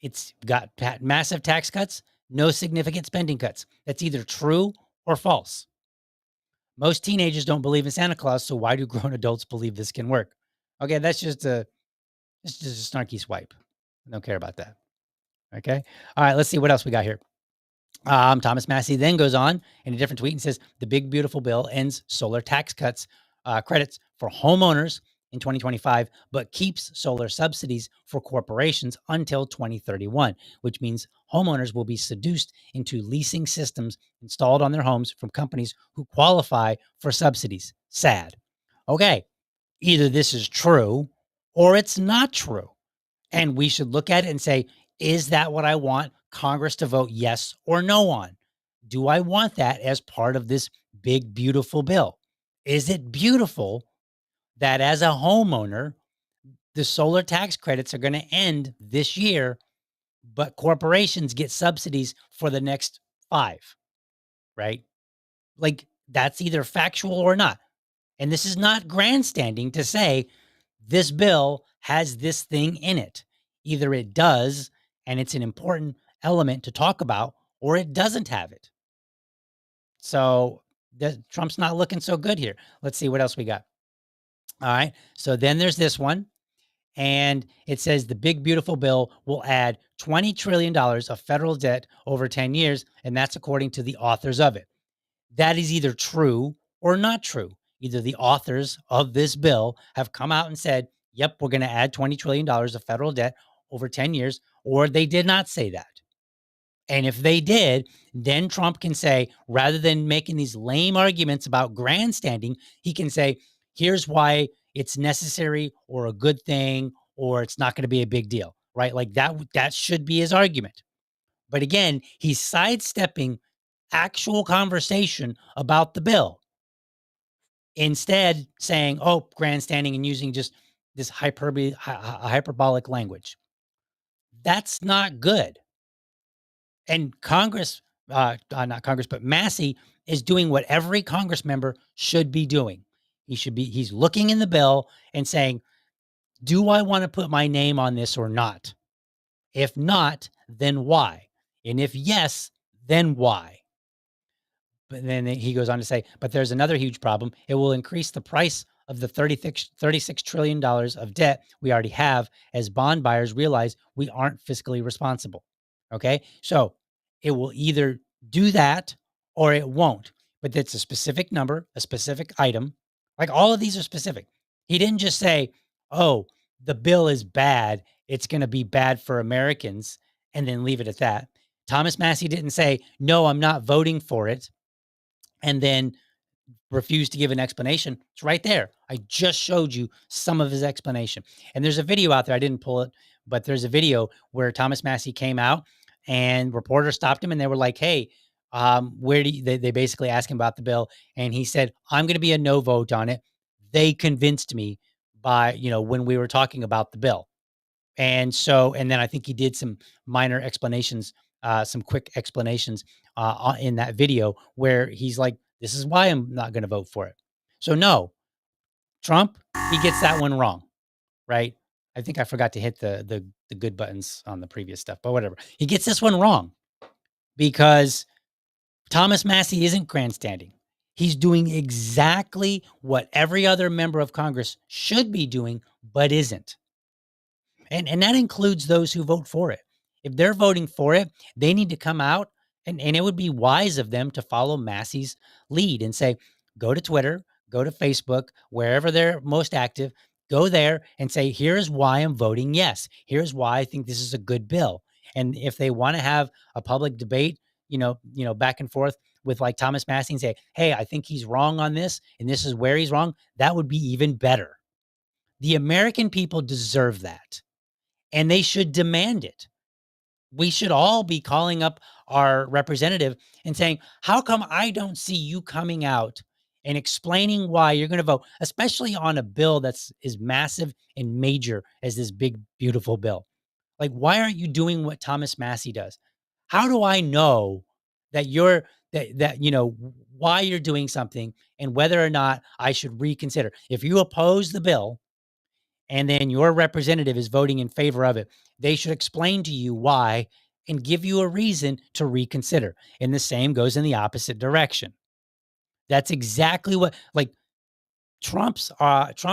It's got massive tax cuts, no significant spending cuts. That's either true or false. Most teenagers don't believe in Santa Claus, so why do grown adults believe this can work? Okay, that's just a snarky swipe. I don't care about that. Okay. All right, let's see what else we got here. Thomas Massie then goes on in a different tweet and says, the big, beautiful bill ends solar tax cuts credits for homeowners in 2025, but keeps solar subsidies for corporations until 2031, which means homeowners will be seduced into leasing systems installed on their homes from companies who qualify for subsidies. Sad. Okay, either this is true or it's not true. And we should look at it and say, is that what I want Congress to vote yes or no on? Do I want that as part of this big, beautiful bill? Is it beautiful that as a homeowner, the solar tax credits are going to end this year, but corporations get subsidies for the next 5, right? Like, that's either factual or not. And this is not grandstanding to say this bill has this thing in it. Either it does, and it's an important element to talk about, or it doesn't have it. So Trump's not looking so good here. Let's see what else we got. All right. So then there's this one. And it says the big, beautiful bill will add $20 trillion of federal debt over 10 years. And that's according to the authors of it. That is either true or not true. Either the authors of this bill have come out and said, yep, we're going to add $20 trillion of federal debt over 10 years, or they did not say that. And if they did, then Trump can say, rather than making these lame arguments about grandstanding, he can say, here's why it's necessary or a good thing, or it's not going to be a big deal, right? Like that should be his argument. But again, he's sidestepping actual conversation about the bill, instead saying, oh, grandstanding, and using just this hyperbolic language. That's not good. And Congress, not Congress, but Massie is doing what every Congress member should be doing. He's looking in the bill and saying, do I want to put my name on this or not? If not, then why? And if yes, then why? But then he goes on to say, but there's another huge problem. It will increase the price of the $36 trillion of debt we already have as bond buyers realize we aren't fiscally responsible. Okay. So it will either do that or it won't, but it's a specific number, a specific item. Like, all of these are specific. He didn't just say, oh, the bill is bad, it's going to be bad for Americans, and then leave it at that. Thomas Massie didn't say, no, I'm not voting for it, and then refused to give an explanation. It's right there. I just showed you some of his explanation. And there's a video out there. I didn't pull it, but there's a video where Thomas Massie came out and reporters stopped him and they were like, hey, where do you, they basically asked him about the bill. And he said, I'm going to be a no vote on it. They convinced me by, when we were talking about the bill. And so, and then I think he did some minor explanations, some quick explanations in that video where he's like, this is why I'm not going to vote for it. So no, Trump, he gets that one wrong, right? I think I forgot to hit the good buttons on the previous stuff, but whatever. He gets this one wrong because Thomas Massie isn't grandstanding. He's doing exactly what every other member of Congress should be doing, but isn't. And that includes those who vote for it. If they're voting for it, they need to come out and it would be wise of them to follow Massie's lead and say, go to Twitter, go to Facebook, wherever they're most active, go there and say, here's why I'm voting yes. Here's why I think this is a good bill. And if they want to have a public debate, back and forth with like Thomas Massie and say, hey, I think he's wrong on this, and this is where he's wrong, that would be even better. The American people deserve that. And they should demand it. We should all be calling up our representative and saying, how come I don't see you coming out and explaining why you're going to vote, especially on a bill that's as massive and major as this big, beautiful bill? Like, why aren't you doing what Thomas Massie does? How do I know that why you're doing something and whether or not I should reconsider? If you oppose the bill, and then your representative is voting in favor of it, they should explain to you why and give you a reason to reconsider. And the same goes in the opposite direction. That's exactly what, like, Trump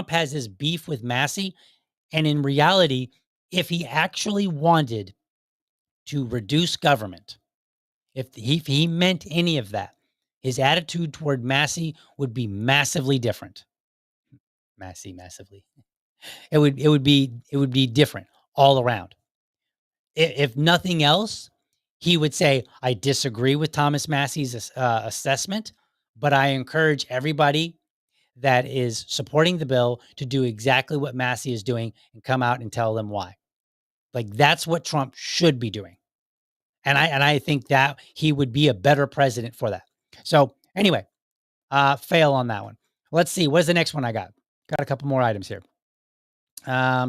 has this beef with Massie. And in reality, if he actually wanted to reduce government, if he meant any of that, his attitude toward Massie would be massively different. Massively. It would be different all around. If nothing else, he would say, I disagree with Thomas Massie's assessment, but I encourage everybody that is supporting the bill to do exactly what Massie is doing and come out and tell them why. Like, that's what Trump should be doing. And I think that he would be a better president for that. So anyway, fail on that one. Let's see. What's the next one I got? Got a couple more items here.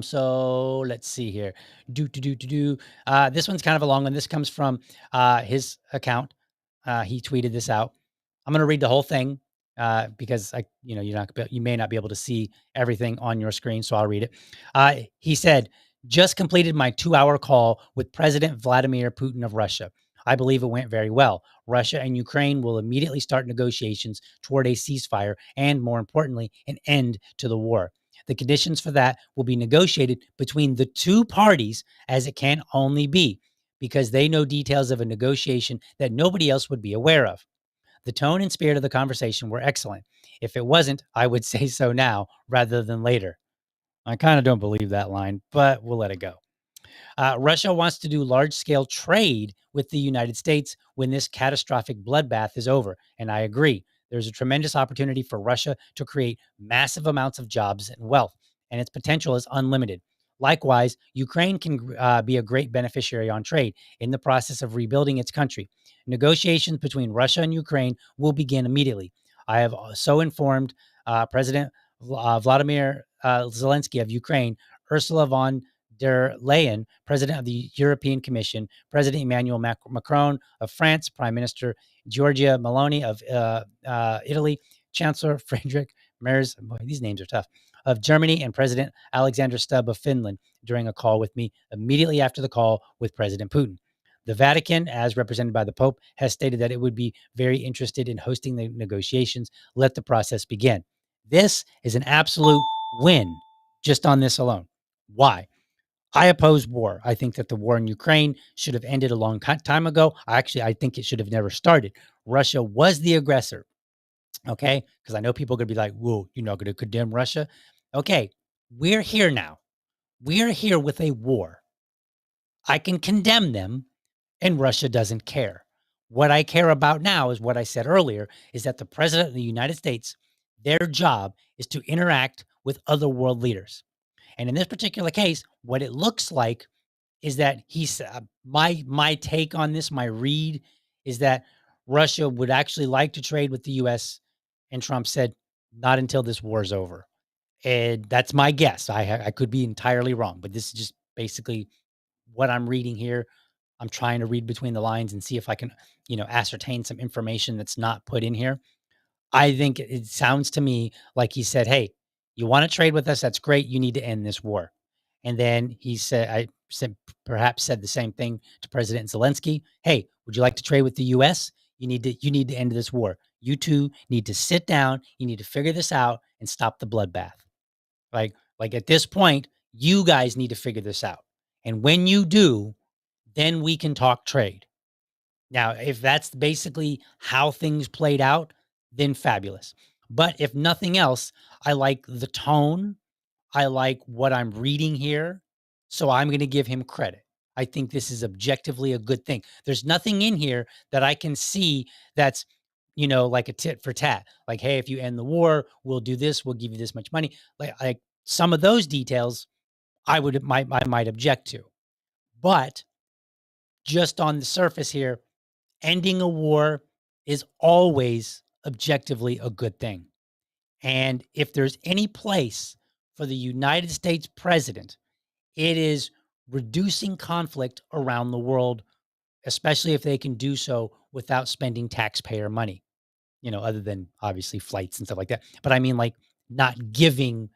So let's see here. This one's kind of a long one. This comes from his account. He tweeted this out. I'm going to read the whole thing because you may not be able to see everything on your screen, so I'll read it. He said, just completed my 2-hour call with President Vladimir Putin of Russia. I believe it went very well. Russia and Ukraine will immediately start negotiations toward a ceasefire and, more importantly, an end to the war. The conditions for that will be negotiated between the two parties, as it can only be, because they know details of a negotiation that nobody else would be aware of. The tone and spirit of the conversation were excellent. If it wasn't, I would say so now rather than later. I kind of don't believe that line, but we'll let it go. Russia wants to do large-scale trade with the United States when this catastrophic bloodbath is over, and I agree. There's a tremendous opportunity for Russia to create massive amounts of jobs and wealth, and its potential is unlimited. Likewise, Ukraine can be a great beneficiary on trade in the process of rebuilding its country. Negotiations between Russia and Ukraine will begin immediately. I have so informed President Vladimir Zelensky of Ukraine, Ursula von der Leyen, President of the European Commission, President Emmanuel Macron of France, Prime Minister Giorgia Meloni of Italy, Chancellor Friedrich Merz, boy, these names are tough, of Germany, and President Alexander Stubb of Finland during a call with me immediately after the call with President Putin. The Vatican, as represented by the Pope, has stated that it would be very interested in hosting the negotiations. Let the process begin. This is an absolute win just on this alone. Why? I oppose war. I think that the war in Ukraine should have ended a long time ago. I think it should have never started. Russia was the aggressor. Okay? Because I know people are going to be like, whoa, you're not going to condemn Russia. Okay. We're here now. We're here with a war. I can condemn them, and Russia doesn't care. What I care about now is what I said earlier, is that the president of the United States, their job is to interact with other world leaders. And in this particular case, what it looks like is that he's my take on this, my read is that Russia would actually like to trade with the US, and Trump said not until this war's over. And that's my guess. I could be entirely wrong, but this is just basically what I'm reading here. I'm trying to read between the lines and see if I can, ascertain some information that's not put in here. I think it sounds to me like he said, "Hey, you want to trade with us? That's great. You need to end this war." And then he said, perhaps said the same thing to President Zelensky. "Hey, would you like to trade with the U.S.? You need to end this war. You two need to sit down. You need to figure this out and stop the bloodbath. Like at this point, you guys need to figure this out. And when you do, then we can talk trade." Now, if that's basically how things played out, then fabulous. But if nothing else, I like the tone. I like what I'm reading here. So I'm going to give him credit. I think this is objectively a good thing. There's nothing in here that I can see that's, like a tit for tat. Like, hey, if you end the war, we'll do this. We'll give you this much money. Like some of those details, I might object to. But just on the surface here, ending a war is always objectively a good thing. And if there's any place for the United States president, it is reducing conflict around the world, especially if they can do so without spending taxpayer money, other than obviously flights and stuff like that. But I mean, like, not giving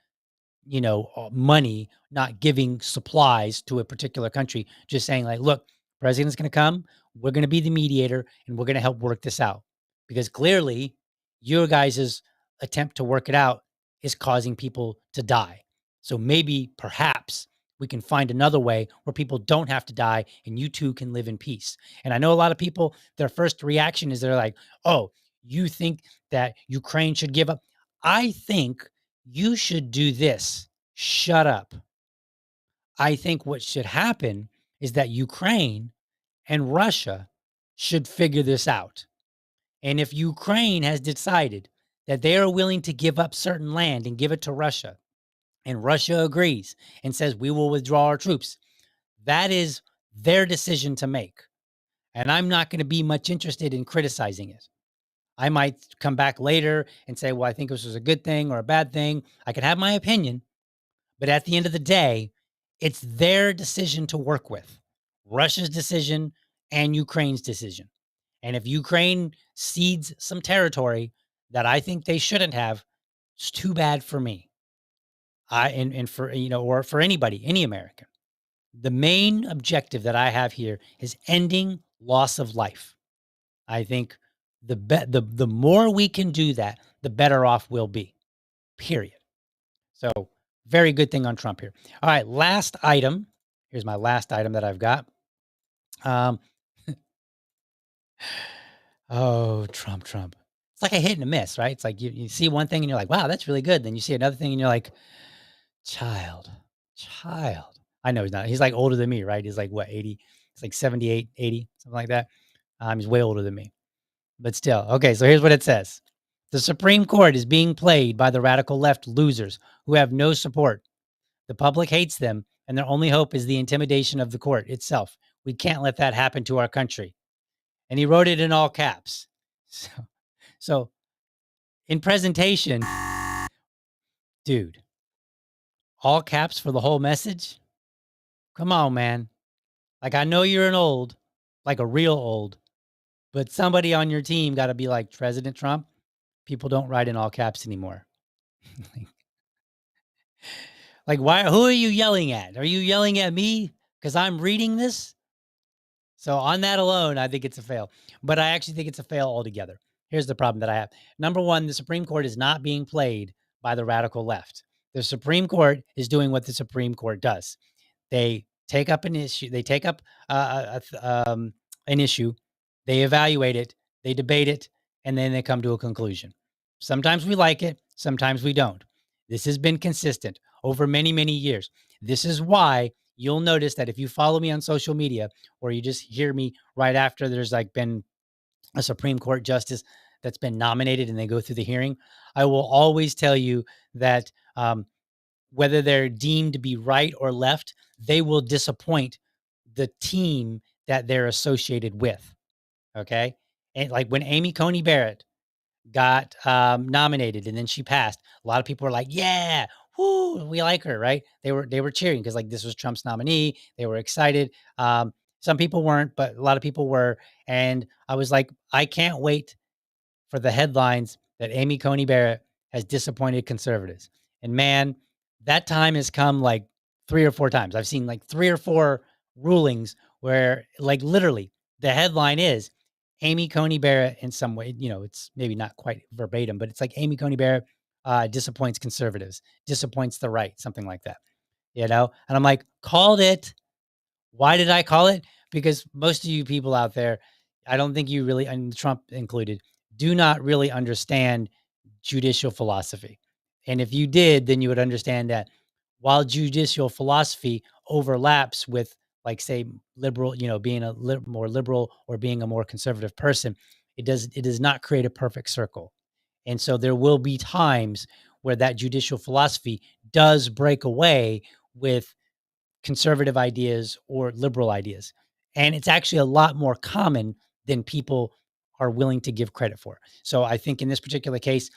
money, not giving supplies to a particular country, just saying like, look, president's going to come, we're going to be the mediator, and we're going to help work this out. Because clearly your guys' attempt to work it out is causing people to die. So maybe, perhaps, we can find another way where people don't have to die and you two can live in peace. And I know a lot of people, their first reaction is they're like, oh, you think that Ukraine should give up? I think you should do this. Shut up. I think what should happen is that Ukraine and Russia should figure this out. And if Ukraine has decided that they are willing to give up certain land and give it to Russia, and Russia agrees and says, we will withdraw our troops, that is their decision to make. And I'm not going to be much interested in criticizing it. I might come back later and say, well, I think this was a good thing or a bad thing. I can have my opinion. But at the end of the day, it's their decision to work with, Russia's decision and Ukraine's decision. And if Ukraine cedes some territory that I think they shouldn't have, it's too bad for me. And for, or for anybody, any American. The main objective that I have here is ending loss of life. I think the more we can do that, the better off we'll be, period. So very good thing on Trump here. All right, last item. Here's my last item that I've got. Oh, Trump. It's like a hit and a miss, right? It's like you see one thing and you're like, wow, that's really good. Then you see another thing and you're like, child. I know he's not. He's like older than me, right? He's like, what, 80? It's like 78, 80, something like that. He's way older than me. But still. Okay, so here's what it says. The Supreme Court is being played by the radical left losers who have no support. The public hates them, and their only hope is the intimidation of the court itself. We can't let that happen to our country. And he wrote it in all caps. So in presentation, dude, all caps for the whole message? Come on, man. Like, I know you're like a real old, but somebody on your team got to be like, President Trump, people don't write in all caps anymore. Like, why? Who are you yelling at? Are you yelling at me because I'm reading this? So on that alone, I think it's a fail. But I actually think it's a fail altogether. Here's the problem that I have. Number one, the Supreme Court is not being played by the radical left. The Supreme Court is doing what the Supreme Court does. They take up an issue. They take up an issue. They evaluate it. They debate it. And then they come to a conclusion. Sometimes we like it. Sometimes we don't. This has been consistent over many, many years. This is why you'll notice that if you follow me on social media or you just hear me right after there's like been a Supreme Court justice that's been nominated and they go through the hearing, I will always tell you that whether they're deemed to be right or left, they will disappoint the team that they're associated with. Okay. And like when Amy Coney Barrett got nominated and then she passed, a lot of people were like, yeah, whoo, we like her, right? They were cheering because like this was Trump's nominee. They were excited. Some people weren't, but a lot of people were. And I was like, I can't wait for the headlines that Amy Coney Barrett has disappointed conservatives. And man, that time has come like 3 or 4 times. I've seen like 3 or 4 rulings where like literally the headline is Amy Coney Barrett in some way, it's maybe not quite verbatim, but it's like Amy Coney Barrett disappoints conservatives, disappoints the right, something like that, And I'm like, called it. Why did I call it? Because most of you people out there, I don't think you really, and Trump included, do not really understand judicial philosophy. And if you did, then you would understand that while judicial philosophy overlaps with, like, say, liberal, being a more liberal or being a more conservative person, it does not create a perfect circle. And so there will be times where that judicial philosophy does break away with conservative ideas or liberal ideas. And it's actually a lot more common than people are willing to give credit for. So I think in this particular case,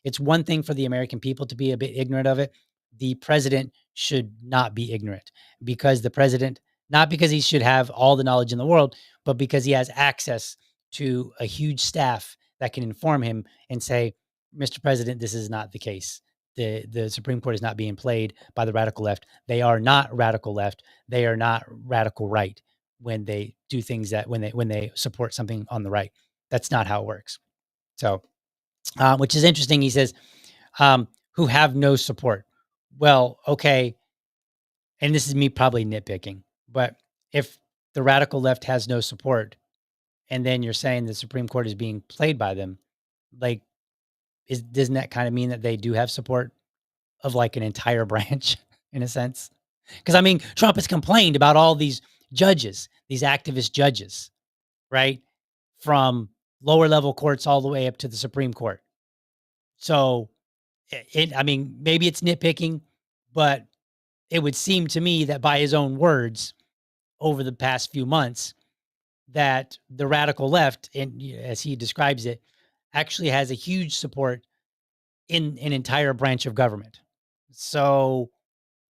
it's one thing for the American people to be a bit ignorant of it. The president should not be ignorant because the president, not because he should have all the knowledge in the world, but because he has access to a huge staff that can inform him and say, Mr. President, this is not the case. The Supreme Court is not being played by the radical left. They are not radical left. They are not radical right when they do things that when they support something on the right. That's not how it works. So, which is interesting. He says, who have no support. Well, okay. And this is me probably nitpicking, but if the radical left has no support, and then you're saying the Supreme Court is being played by them, like, doesn't that kind of mean that they do have support of like an entire branch in a sense? Because I mean, Trump has complained about all these judges, these activist judges, right? From lower level courts all the way up to the Supreme Court. So I mean, maybe it's nitpicking, but it would seem to me that by his own words over the past few months, that the radical left, and as he describes it, actually has a huge support in an entire branch of government. So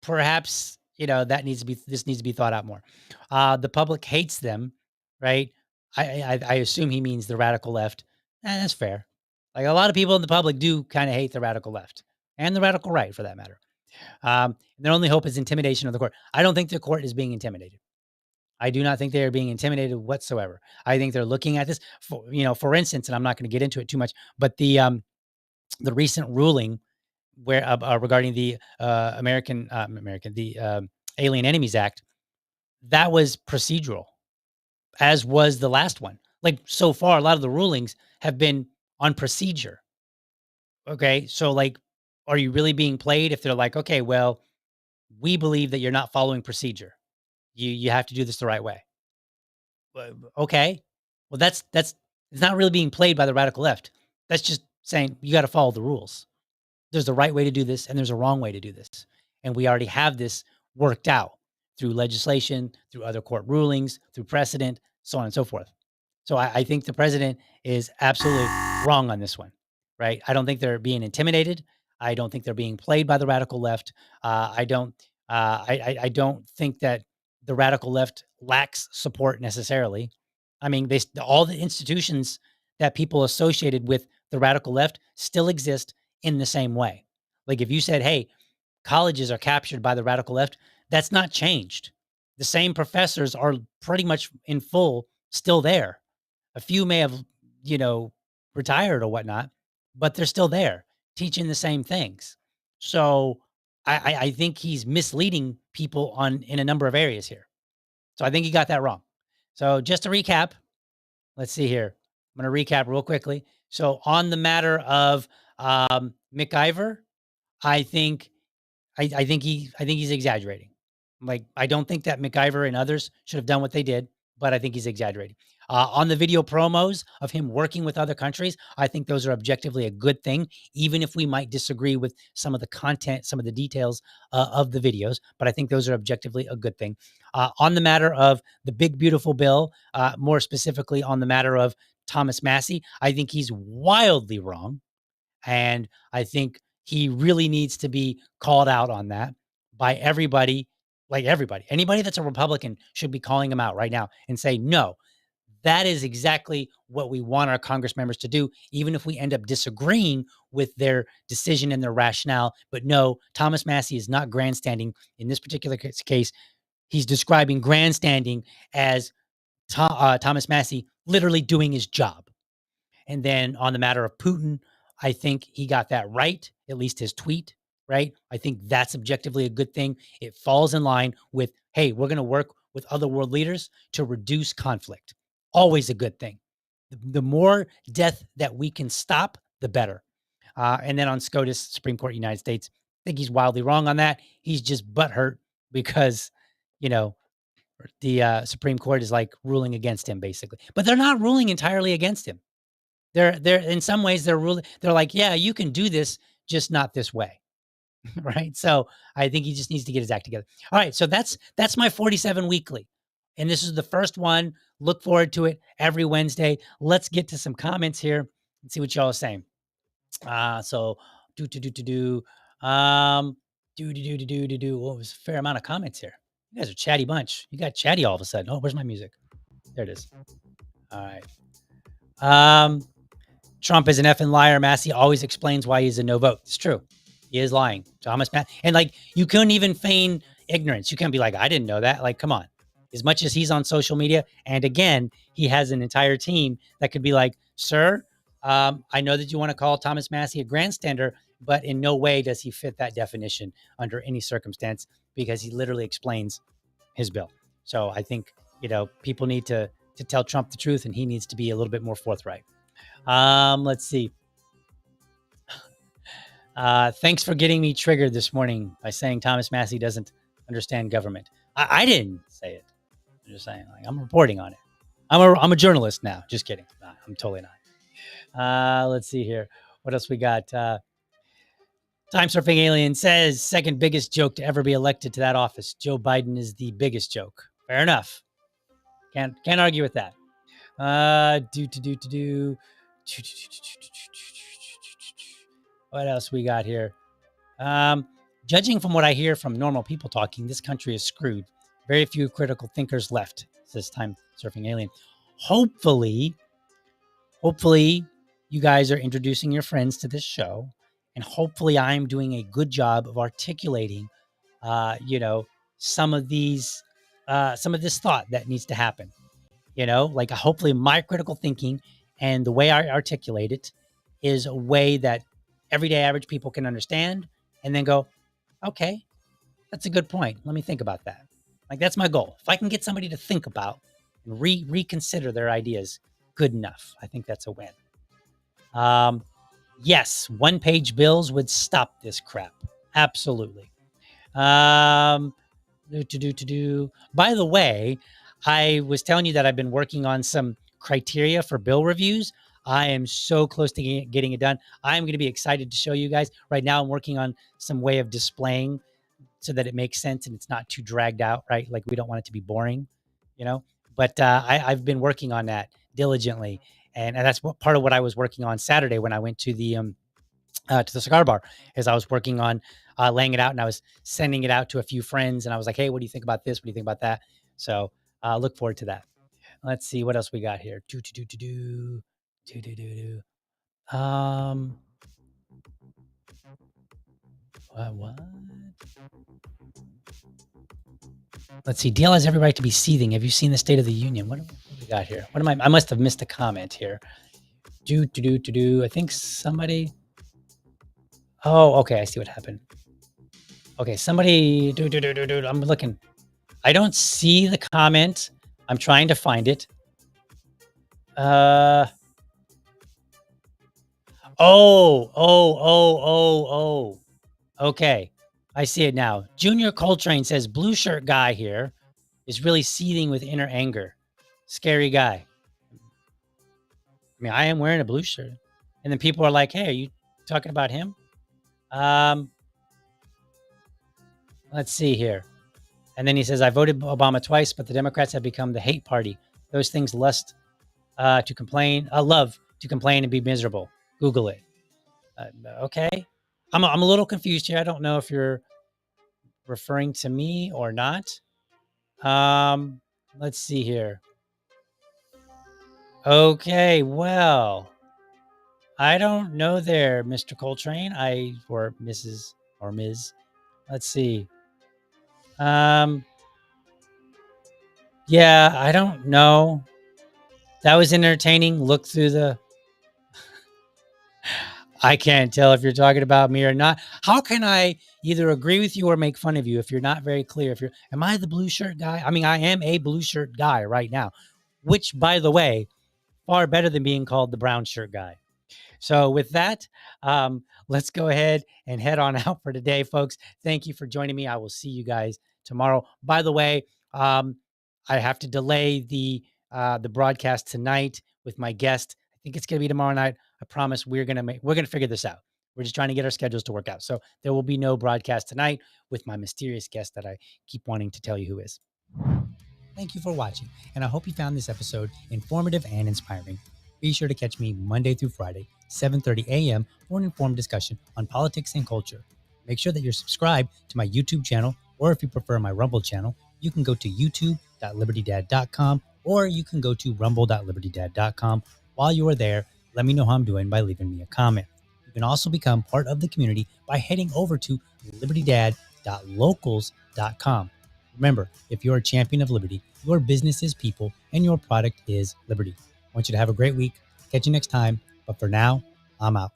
perhaps, this needs to be thought out more. The public hates them, right? I assume he means the radical left. That's fair. Like a lot of people in the public do kind of hate the radical left and the radical right for that matter. Their only hope is intimidation of the court. I don't think the court is being intimidated. I do not think they are being intimidated whatsoever. I think they're looking at this for instance, and I'm not going to get into it too much, but the recent ruling where regarding the Alien Enemies Act, that was procedural, as was the last one. Like so far, a lot of the rulings have been on procedure. Okay, so like, are you really being played if they're like, okay, well, we believe that you're not following procedure. You have to do this the right way. Okay, well that's it's not really being played by the radical left. That's just saying you got to follow the rules. There's a right way to do this and there's a wrong way to do this. And we already have this worked out through legislation, through other court rulings, through precedent, so on and so forth. So I think the president is absolutely wrong on this one, right? I don't think they're being intimidated. I don't think they're being played by the radical left. I don't think that the radical left lacks support necessarily. I mean, all the institutions that people associated with the radical left still exist in the same way. Like if you said, hey, colleges are captured by the radical left, that's not changed. The same professors are pretty much in full still there. A few may have, retired or whatnot, but they're still there teaching the same things. So I think he's misleading people in a number of areas here. So I think he got that wrong. So just to recap, let's see here. I'm going to recap real quickly. So on the matter of McIver, I think he's exaggerating. Like, I don't think that McIver and others should have done what they did, but I think he's exaggerating. On the video promos of him working with other countries, I think those are objectively a good thing, even if we might disagree with some of the content, some of the details of the videos. But I think those are objectively a good thing. On the matter of the big, beautiful bill, more specifically on the matter of Thomas Massie, I think he's wildly wrong. And I think he really needs to be called out on that by everybody, like everybody. Anybody that's a Republican should be calling him out right now and say, no, that is exactly what we want our Congress members to do, even if we end up disagreeing with their decision and their rationale. But no, Thomas Massie is not grandstanding in this particular case. He's describing grandstanding as Thomas Massie literally doing his job. And then on the matter of Putin, I think he got that right, at least his tweet, right? I think that's objectively a good thing. It falls in line with, hey, we're going to work with other world leaders to reduce conflict. Always a good thing. The more death that we can stop, the better. And then on SCOTUS, Supreme Court, United States, I think he's wildly wrong on that. He's just butthurt because, you know, the Supreme Court is like ruling against him, basically. But they're not ruling entirely against him. They're in some ways they're like, yeah, you can do this, just not this way. Right. So I think he just needs to get his act together. All right. So that's my 47 weekly. And this is the first one. Look forward to it every Wednesday. Let's get to some comments here and see what y'all are saying. So Well, it was a fair amount of comments here. You guys are a chatty bunch. You got chatty all of a sudden. Oh, where's my music? There it is. All right. Trump is an effing liar. Massie always explains why he's a no vote. It's true. He is lying. Thomas Massie. And like, you couldn't even feign ignorance. You can't be like, I didn't know that. Like, come on. As much as he's on social media, and again, he has an entire team that could be like, sir, I know that you want to call Thomas Massie a grandstander, but in no way does he fit that definition under any circumstance, because he literally explains his bill. So I think, people need to tell Trump the truth, and he needs to be a little bit more forthright. Let's see. Thanks for getting me triggered this morning by saying Thomas Massie doesn't understand government. I didn't say it. I'm just saying, like, I'm reporting on it. I'm a journalist now. Just kidding. Nah, I'm totally not. Let's see here. What else we got? Time Surfing Alien says, second biggest joke to ever be elected to that office. Joe Biden is the biggest joke. Fair enough. Can't argue with that. What else we got here? Judging from what I hear from normal people talking, this country is screwed. Very few critical thinkers left, says Time Surfing Alien. Hopefully, you guys are introducing your friends to this show, and hopefully I'm doing a good job of articulating, some of this thought that needs to happen. Like, hopefully my critical thinking and the way I articulate it is a way that everyday average people can understand and then go, okay, that's a good point. Let me think about that. Like, that's my goal. If I can get somebody to think about and reconsider their ideas, good enough. I think that's a win. Yes, one-page bills would stop this crap. Absolutely. By the way, I was telling you that I've been working on some criteria for bill reviews. I am so close to getting it done. I'm going to be excited to show you guys. Right now, I'm working on some way of displaying so that it makes sense and it's not too dragged out, right? Like, we don't want it to be boring, But I've been working on that diligently. And that's part of what I was working on Saturday when I went to the cigar bar, is I was working on laying it out, and I was sending it out to a few friends. And I was like, hey, what do you think about this? What do you think about that? So look forward to that. Let's see what else we got here. What? Let's see. DL has every right to be seething. Have you seen the State of the Union? What do we got here? What am I must have missed a comment here. I think somebody. Oh, okay. I see what happened. Okay, somebody. I'm looking. I don't see the comment. I'm trying to find it. Oh. Okay. I see it now. Junior Coltrane says blue shirt guy here is really seething with inner anger. Scary guy. I mean, I am wearing a blue shirt. And then people are like, hey, are you talking about him? Let's see here. And then he says, I voted Obama twice, but the Democrats have become the hate party. Those things love to complain and be miserable. Google it. Okay. I'm a little confused here. I don't know if you're referring to me or not. Let's see here. Okay, well, I don't know there, Mr. Coltrane. Or Mrs. or Ms. Let's see. Yeah, I don't know. That was entertaining. Look through the. I can't tell if you're talking about me or not. How can I either agree with you or make fun of you if you're not very clear? Am I the blue shirt guy? I mean, I am a blue shirt guy right now, which, by the way, far better than being called the brown shirt guy. So with that, let's go ahead and head on out for today, folks. Thank you for joining me. I will see you guys tomorrow. By the way, I have to delay the broadcast tonight with my guest. I think it's going to be tomorrow night. I promise we're going to figure this out. We're just trying to get our schedules to work out. So there will be no broadcast tonight with my mysterious guest that I keep wanting to tell you who is. Thank you for watching, and I hope you found this episode informative and inspiring. Be sure to catch me Monday through Friday, 7:30 a.m. for an informed discussion on politics and culture. Make sure that you're subscribed to my YouTube channel, or if you prefer my Rumble channel, you can go to youtube.libertydad.com, or you can go to rumble.libertydad.com. While you are there, let me know how I'm doing by leaving me a comment. You can also become part of the community by heading over to libertydad.locals.com. Remember, if you're a champion of liberty, your business is people and your product is liberty. I want you to have a great week. Catch you next time. But for now, I'm out.